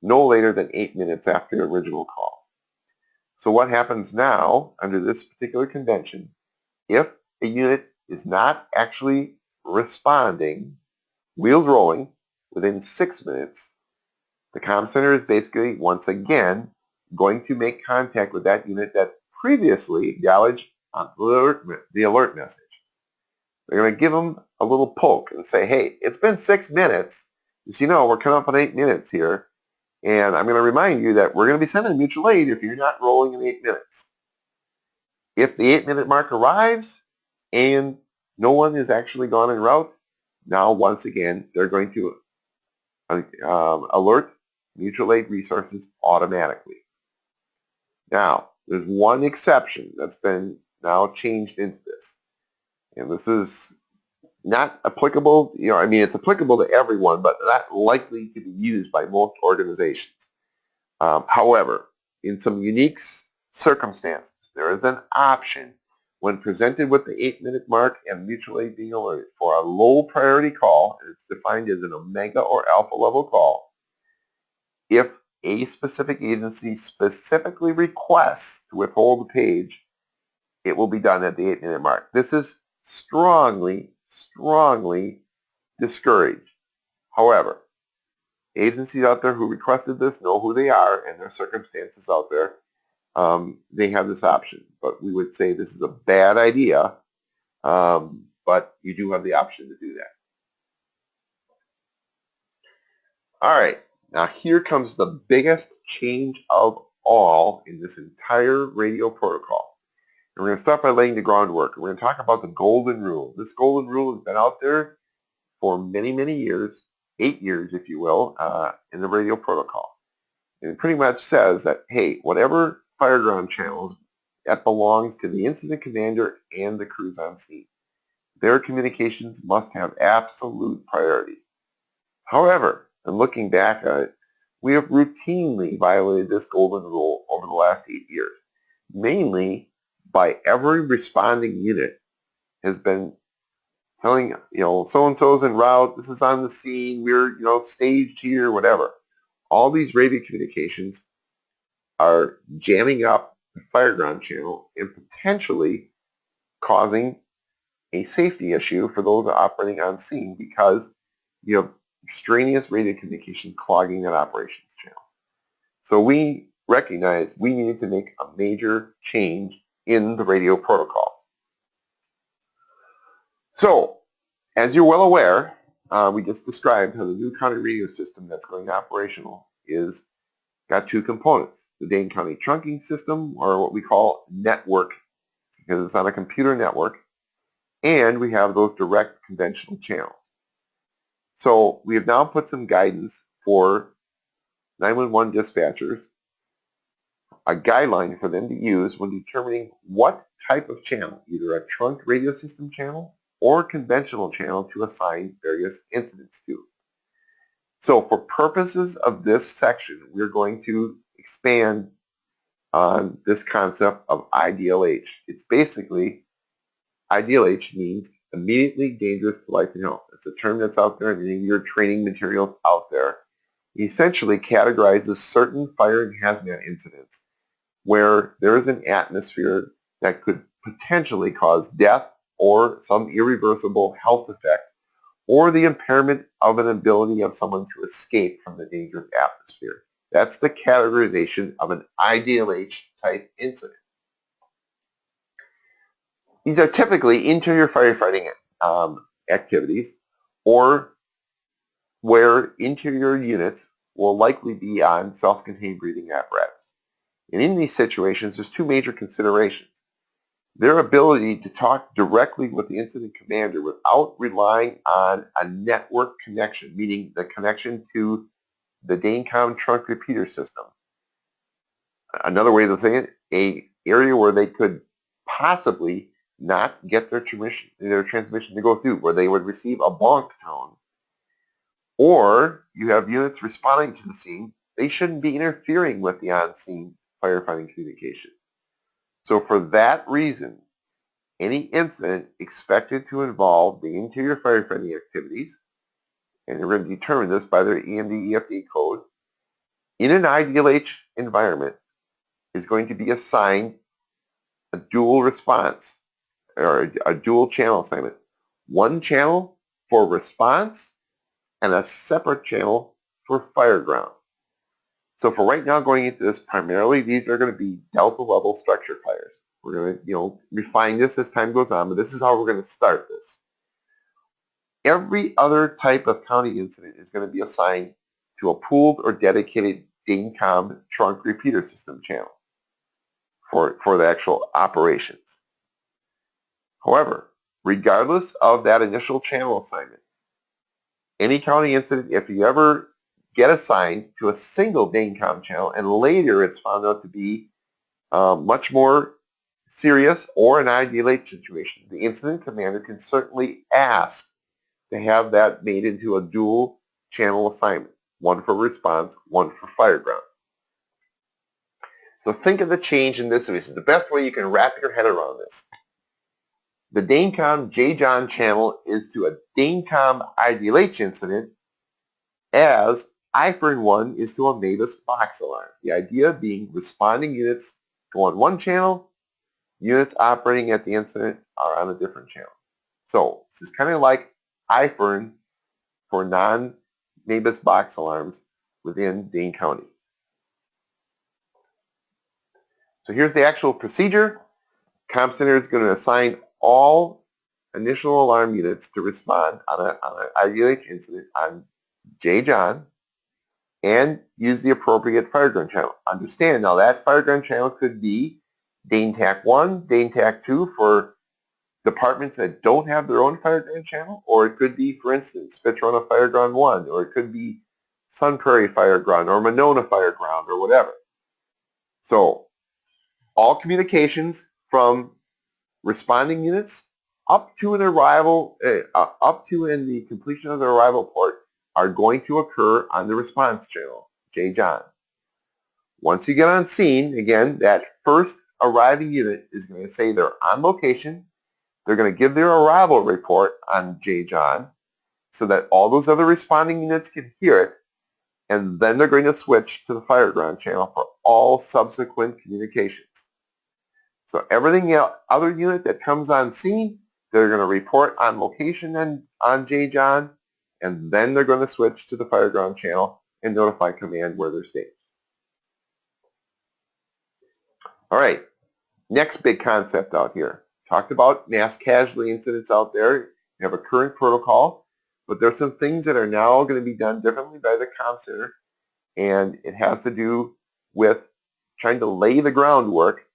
no later than 8 minutes after the original call. So what happens now under this particular convention, if a unit is not actually responding, wheels rolling, within 6 minutes, the comm center is basically, once again, going to make contact with that unit that previously acknowledged the alert message. They're going to give them a little poke and say, hey, it's been 6 minutes. As you know, we're coming up on 8 minutes here. And I'm going to remind you that we're going to be sending mutual aid if you're not rolling in 8 minutes. If the 8-minute mark arrives and no one is actually gone en route, now once again, they're going to alert mutual aid resources automatically. Now, there's one exception that's been now changed into this. And this is not applicable, I mean, it's applicable to everyone, but not likely to be used by most organizations. However, in some unique circumstances, there is an option when presented with the 8-minute mark and mutual aid being alerted for a low priority call, and it's defined as an omega or alpha level call, if a specific agency specifically requests to withhold the page, it will be done at the 8-minute mark. This is strongly discouraged. However, agencies out there who requested this know who they are and their circumstances out there. They have this option, but we would say this is a bad idea, but you do have the option to do that. All right, now here comes the biggest change of all in this entire radio protocol. And we're going to start by laying the groundwork. We're going to talk about the golden rule. This golden rule has been out there for many, many years, 8 years, if you will, in the radio protocol. And it pretty much says that, hey, whatever fireground channels, that belongs to the incident commander and the crews on scene. Their communications must have absolute priority. However, in looking back at it, we have routinely violated this golden rule over the last 8 years, mainly by every responding unit has been telling, so-and-so's en route, this is on the scene, we're, staged here, whatever. All these radio communications are jamming up the fireground channel and potentially causing a safety issue for those operating on scene because you have extraneous radio communication clogging that operations channel. So we recognize we needed to make a major change in the radio protocol. So, as you're well aware, we just described how the new county radio system that's going operational is got 2 components. The Dane County trunking system, or what we call network, because it's on a computer network, and we have those direct conventional channels. So we have now put some guidance for 911 dispatchers, a guideline for them to use when determining what type of channel, either a trunk radio system channel or conventional channel, to assign various incidents to. So for purposes of this section, we're going to expand on this concept of IDLH. It's basically, IDLH means immediately dangerous to life and health. It's a term that's out there in your training materials out there. It essentially categorizes certain fire and hazmat incidents where there is an atmosphere that could potentially cause death or some irreversible health effect, or the impairment of an ability of someone to escape from the dangerous atmosphere. That's the categorization of an IDLH type incident. These are typically interior firefighting activities, or where interior units will likely be on self-contained breathing apparatus. And in these situations, there's two major considerations. Their ability to talk directly with the incident commander without relying on a network connection, meaning the connection to the DaneCom trunk repeater system. Another way to think it, an area where they could possibly not get their transmission to go through, where they would receive a bonk tone. Or you have units responding to the scene, they shouldn't be interfering with the on-scene firefighting communication. So for that reason, any incident expected to involve the interior firefighting activities, and we're going to determine this by their EMD/EFD code, in an IDLH environment is going to be assigned a dual response, or a dual channel assignment. One channel for response and a separate channel for fire ground. So for right now, going into this, primarily these are going to be delta level structure fires. We're going to, refine this as time goes on, but this is how we're going to start this. Every other type of county incident is going to be assigned to a pooled or dedicated DaneCom trunk repeater system channel for the actual operations. However, regardless of that initial channel assignment, any county incident, if you ever get assigned to a single DaneCom channel and later it's found out to be much more serious or an IDLH situation, the incident commander can certainly ask to have that made into a dual channel assignment, one for response, one for fire ground. So think of the change in this. This is the best way you can wrap your head around this. The DaneCom J-John channel is to a DaneCom IDLH incident as IFERN 1 is to a MABUS box alarm. The idea being responding units go on one channel, units operating at the incident are on a different channel. So this is kind of like IFERN for non-MABUS box alarms within Dane County. So here's the actual procedure. Comm Center is going to assign all initial alarm units to respond on an IDLH incident on J-John and use the appropriate fire ground channel. Understand now that fire ground channel could be Dane TAC 1, Dane TAC 2 for departments that don't have their own fire ground channel, or it could be, for instance, Fitzroy Fire Ground 1, or it could be Sun Prairie Fire Ground, or Monona Fire Ground, or whatever. So all communications from responding units up to an arrival, up to and the completion of the arrival port are going to occur on the response channel, J-John. Once you get on scene, again, that first arriving unit is going to say they're on location. They're going to give their arrival report on J-John so that all those other responding units can hear it, and then they're going to switch to the fire ground channel for all subsequent communications. So everything else, other unit that comes on scene, they're going to report on location and on J-John, and then they're going to switch to the fire ground channel and notify command where they're staged. All right, next big concept out here. Talked about mass casualty incidents out there. You have a current protocol, but there's some things that are now going to be done differently by the Comm Center, and it has to do with trying to lay the groundwork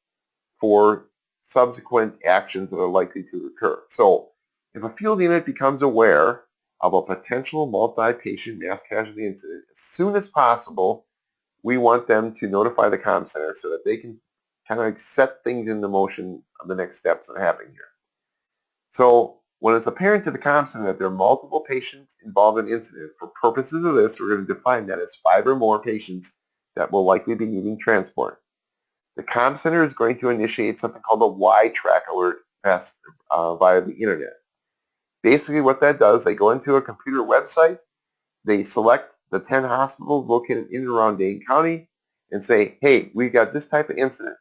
for subsequent actions that are likely to occur. So if a field unit becomes aware of a potential multi-patient mass casualty incident, as soon as possible, we want them to notify the Comm Center so that they can kind of set things into motion of the next steps that are happening here. So when it's apparent to the Comm Center that there are multiple patients involved in the incident, for purposes of this, we're going to define that as 5 or more patients that will likely be needing transport. The Comm Center is going to initiate something called a Y-Track alert via the internet. Basically what that does, they go into a computer website, they select the 10 hospitals located in and around Dane County, and say, hey, we got this type of incident.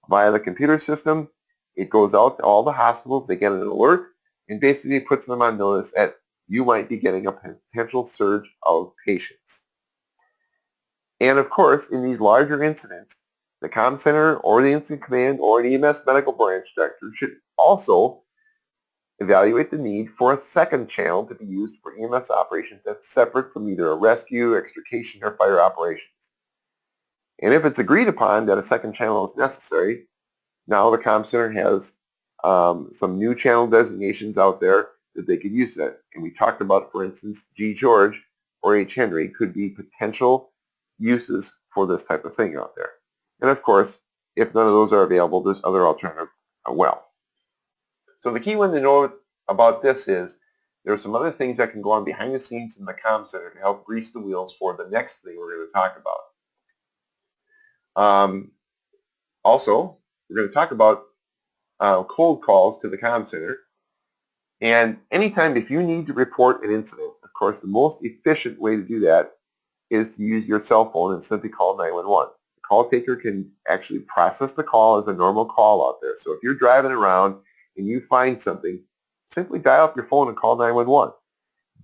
Via the computer system, it goes out to all the hospitals, they get an alert, and basically puts them on notice that you might be getting a potential surge of patients. And of course, in these larger incidents, the comm center or the incident command or an EMS medical branch director should also evaluate the need for a second channel to be used for EMS operations that's separate from either a rescue, extrication, or fire operations. And if it's agreed upon that a second channel is necessary, now the comm center has some new channel designations out there that they could use that. And we talked about, for instance, G. George or H. Henry could be potential uses for this type of thing out there. And of course, if none of those are available, there's other alternatives as well. So the key one to know about this is there are some other things that can go on behind the scenes in the comm center to help grease the wheels for the next thing we're going to talk about. Also, we're going to talk about cold calls to the comm center. And anytime if you need to report an incident, of course, the most efficient way to do that is to use your cell phone and simply call 911. The call taker can actually process the call as a normal call out there. So if you're driving around and you find something, simply dial up your phone and call 911.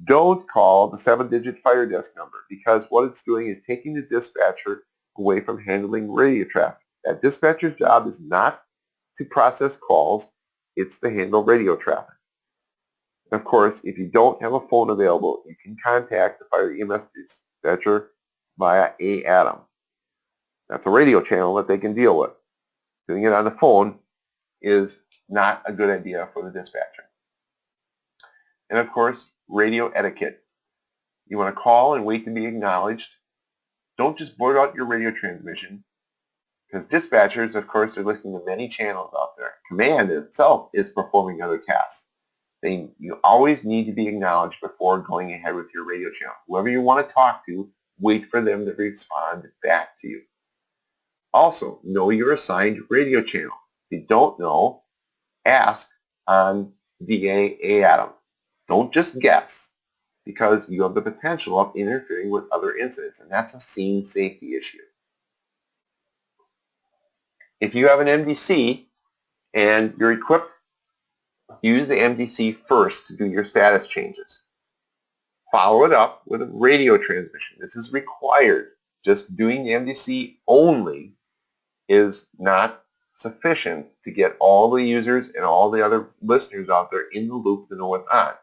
Don't call the 7-digit fire desk number, because what it's doing is taking the dispatcher away from handling radio traffic. That dispatcher's job is not to process calls, it's to handle radio traffic. Of course, if you don't have a phone available, you can contact the fire EMS dispatcher via ADAM. That's a radio channel that they can deal with. Doing it on the phone is not a good idea for the dispatcher. And of course, radio etiquette. You want to call and wait to be acknowledged. Don't just blurt out your radio transmission, because dispatchers, of course, are listening to many channels out there. Command itself is performing other tasks. You always need to be acknowledged before going ahead with your radio channel. Whoever you want to talk to, wait for them to respond back to you. Also, know your assigned radio channel. If you don't know, ask on VA ADAM. Don't just guess, because you have the potential of interfering with other incidents, and that's a scene safety issue. If you have an MDC and you're equipped, use the MDC first to do your status changes. Follow it up with a radio transmission. This is required. Just doing the MDC only is not sufficient to get all the users and all the other listeners out there in the loop to know what's on.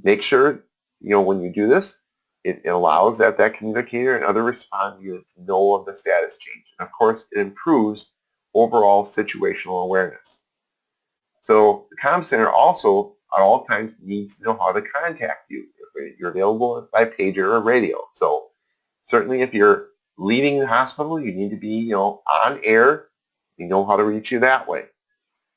Make sure, when you do this, it allows that communicator and other respond units know of the status change. And of course, it improves overall situational awareness. So the comm center also at all times needs to know how to contact you. If you're available by pager or radio. So certainly if you're leaving the hospital, you need to be on air. You know how to reach you that way.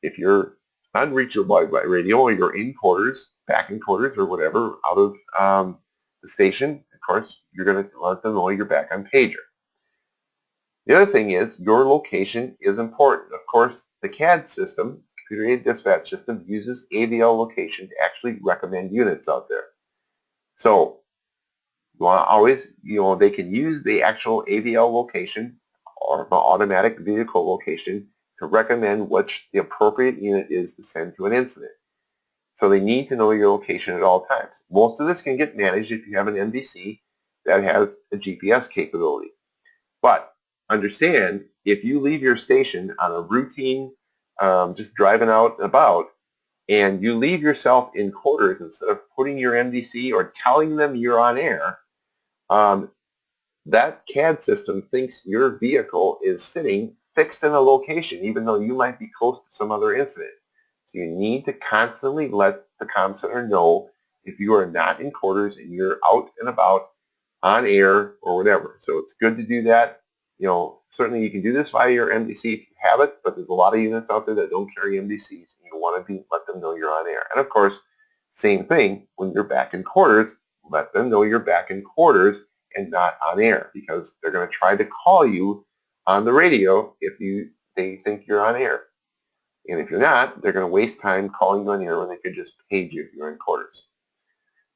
If you're unreachable by radio, or you're in quarters, back in quarters or whatever, out of the station, of course, you're going to let them know you're back on pager. The other thing is your location is important. Of course, the CAD system, Computer Aided Dispatch System, uses AVL location to actually recommend units out there. So you want to always, they can use the actual AVL location or the automatic vehicle location to recommend which the appropriate unit is to send to an incident. So they need to know your location at all times. Most of this can get managed if you have an MDC that has a GPS capability. But understand, if you leave your station on a routine, just driving out and about, and you leave yourself in quarters instead of putting your MDC or telling them you're on air, that CAD system thinks your vehicle is sitting fixed in a location, even though you might be close to some other incident. So you need to constantly let the comm center know if you are not in quarters and you're out and about on air or whatever. So it's good to do that. Certainly you can do this via your MDC if you have it, but there's a lot of units out there that don't carry MDCs. You want to let them know you're on air. And of course, same thing when you're back in quarters, let them know you're back in quarters and not on air, because they're going to try to call you on the radio if they think you're on air. And if you're not, they're going to waste time calling you on air when they could just page you if you're in quarters.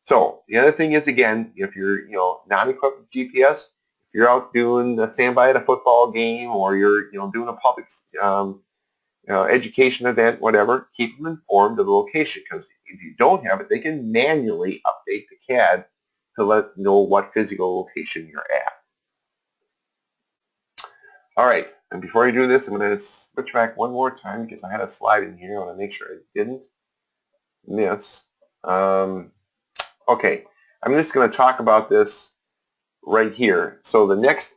So the other thing is, again, if you're not equipped with GPS, you're out doing a standby at a football game, or you're doing a public education event, whatever, keep them informed of the location, because if you don't have it, they can manually update the CAD to let know what physical location you're at. All right, and before I do this, I'm going to switch back one more time because I had a slide in here. I want to make sure I didn't miss. Okay, I'm just going to talk about this right here. So the next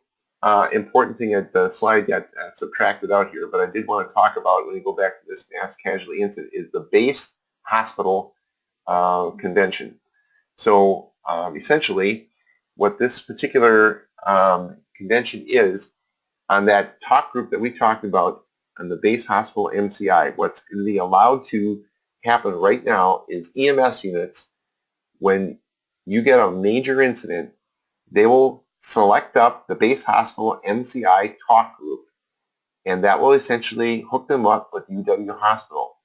important thing that the slide got subtracted out here, but I did want to talk about when we go back to this mass casualty incident, is the base hospital convention. So essentially, what this particular convention is, on that talk group that we talked about on the base hospital MCI, what's going to be allowed to happen right now is EMS units, when you get a major incident, they will select up the base hospital MCI talk group, and that will essentially hook them up with UW Hospital.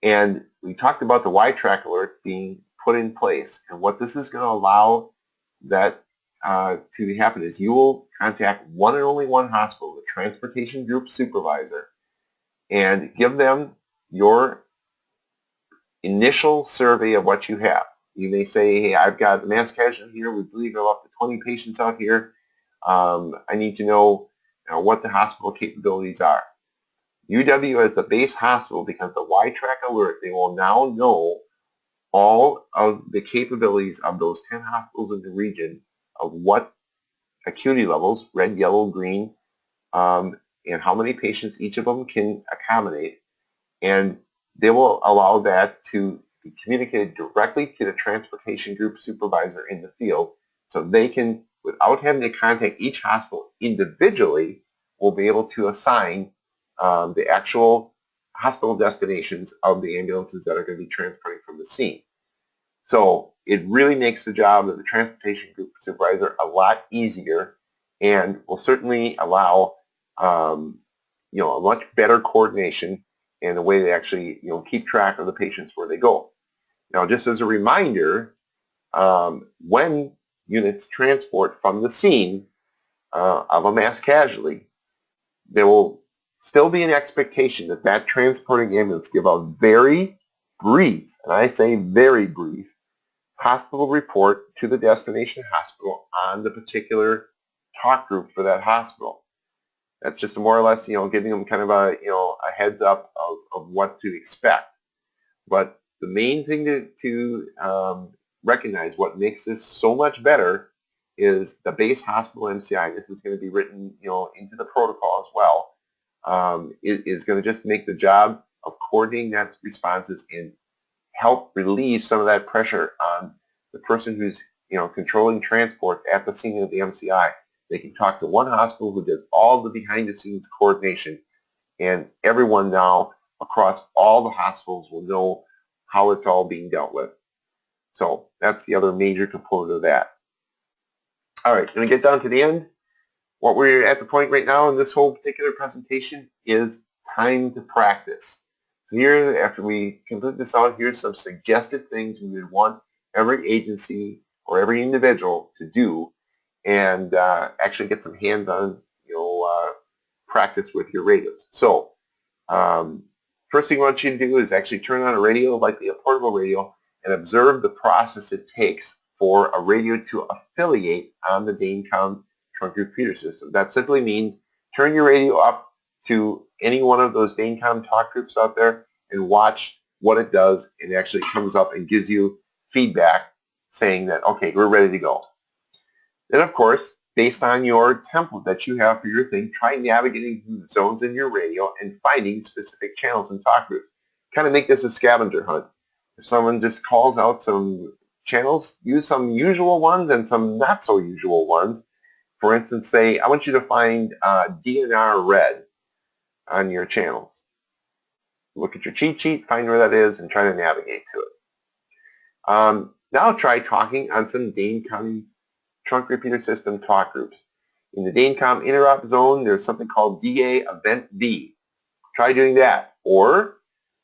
And we talked about the Y-track alert being put in place, and what this is going to allow that to happen is you will contact one and only one hospital, the transportation group supervisor, and give them your initial survey of what you have. You may say, hey, I've got mass casualty here. We believe there are up to 20 patients out here. I need to know what the hospital capabilities are. UW as the base hospital, because the Y-track alert, they will now know all of the capabilities of those 10 hospitals in the region, of what acuity levels, red, yellow, green, and how many patients each of them can accommodate. And they will allow that to be communicated directly to the transportation group supervisor in the field, so they can, without having to contact each hospital individually, will be able to assign the actual hospital destinations of the ambulances that are going to be transporting from the scene. So it really makes the job of the transportation group supervisor a lot easier, and will certainly allow a much better coordination and a way to actually keep track of the patients where they go. Now, just as a reminder, when units transport from the scene of a mass casualty, there will still be an expectation that that transporting ambulance give a very brief, and I say very brief, hospital report to the destination hospital on the particular talk group for that hospital. That's just more or less, giving them kind of a heads up of what to expect. But the main thing to recognize, what makes this so much better, is the base hospital MCI. This is going to be written, into the protocol as well. It is going to just make the job of coordinating that responses and help relieve some of that pressure on the person who's, controlling transport at the scene of the MCI. They can talk to one hospital who does all the behind-the-scenes coordination, and everyone now across all the hospitals will know how it's all being dealt with. So that's the other major component of that. All right, going to get down to the end. What we're at the point right now in this whole particular presentation is time to practice. So here, after we complete this out, here's some suggested things we would want every agency or every individual to do, and actually get some hands-on, practice with your radios. So first thing I want you to do is actually turn on a radio, likely a portable radio, and observe the process it takes for a radio to affiliate on the DaneCom trunk repeater system. That simply means turn your radio up to any one of those DaneCom talk groups out there and watch what it does, and it actually comes up and gives you feedback saying that, okay, we're ready to go. Then, of course, based on your template that you have for your thing, try navigating through the zones in your radio and finding specific channels and talk groups. Kind of make this a scavenger hunt. If someone just calls out some channels, use some usual ones and some not so usual ones. For instance, say, I want you to find DNR red on your channels. Look at your cheat sheet, find where that is, and try to navigate to it. Now try talking on some DaneCom trunk repeater system talk groups. In the DaneCom interop zone, there's something called DA Event D. Try doing that. Or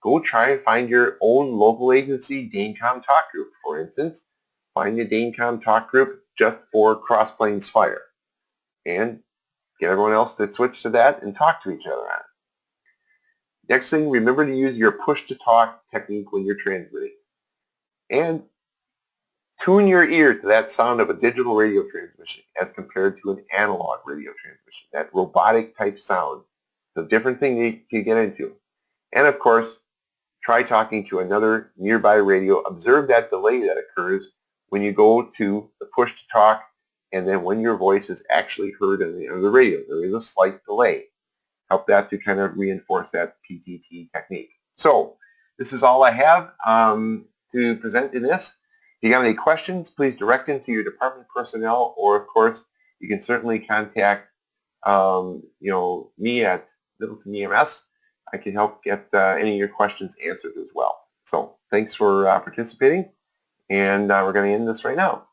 go try and find your own local agency DaneCom talk group. For instance, find the DaneCom talk group just for Cross Plains Fire. and get everyone else to switch to that and talk to each other on it. Next thing, remember to use your push-to-talk technique when you're transmitting. And tune your ear to that sound of a digital radio transmission as compared to an analog radio transmission, that robotic type sound. It's a different thing to get into. And of course, try talking to another nearby radio. Observe that delay that occurs when you go to the push-to-talk and then when your voice is actually heard on the radio. There is a slight delay. Help that to kind of reinforce that PTT technique. So this is all I have to present in this. If you have any questions, please direct them to your department personnel, or of course, you can certainly contact me at Middleton EMS. I can help get any of your questions answered as well. So thanks for participating, and we're going to end this right now.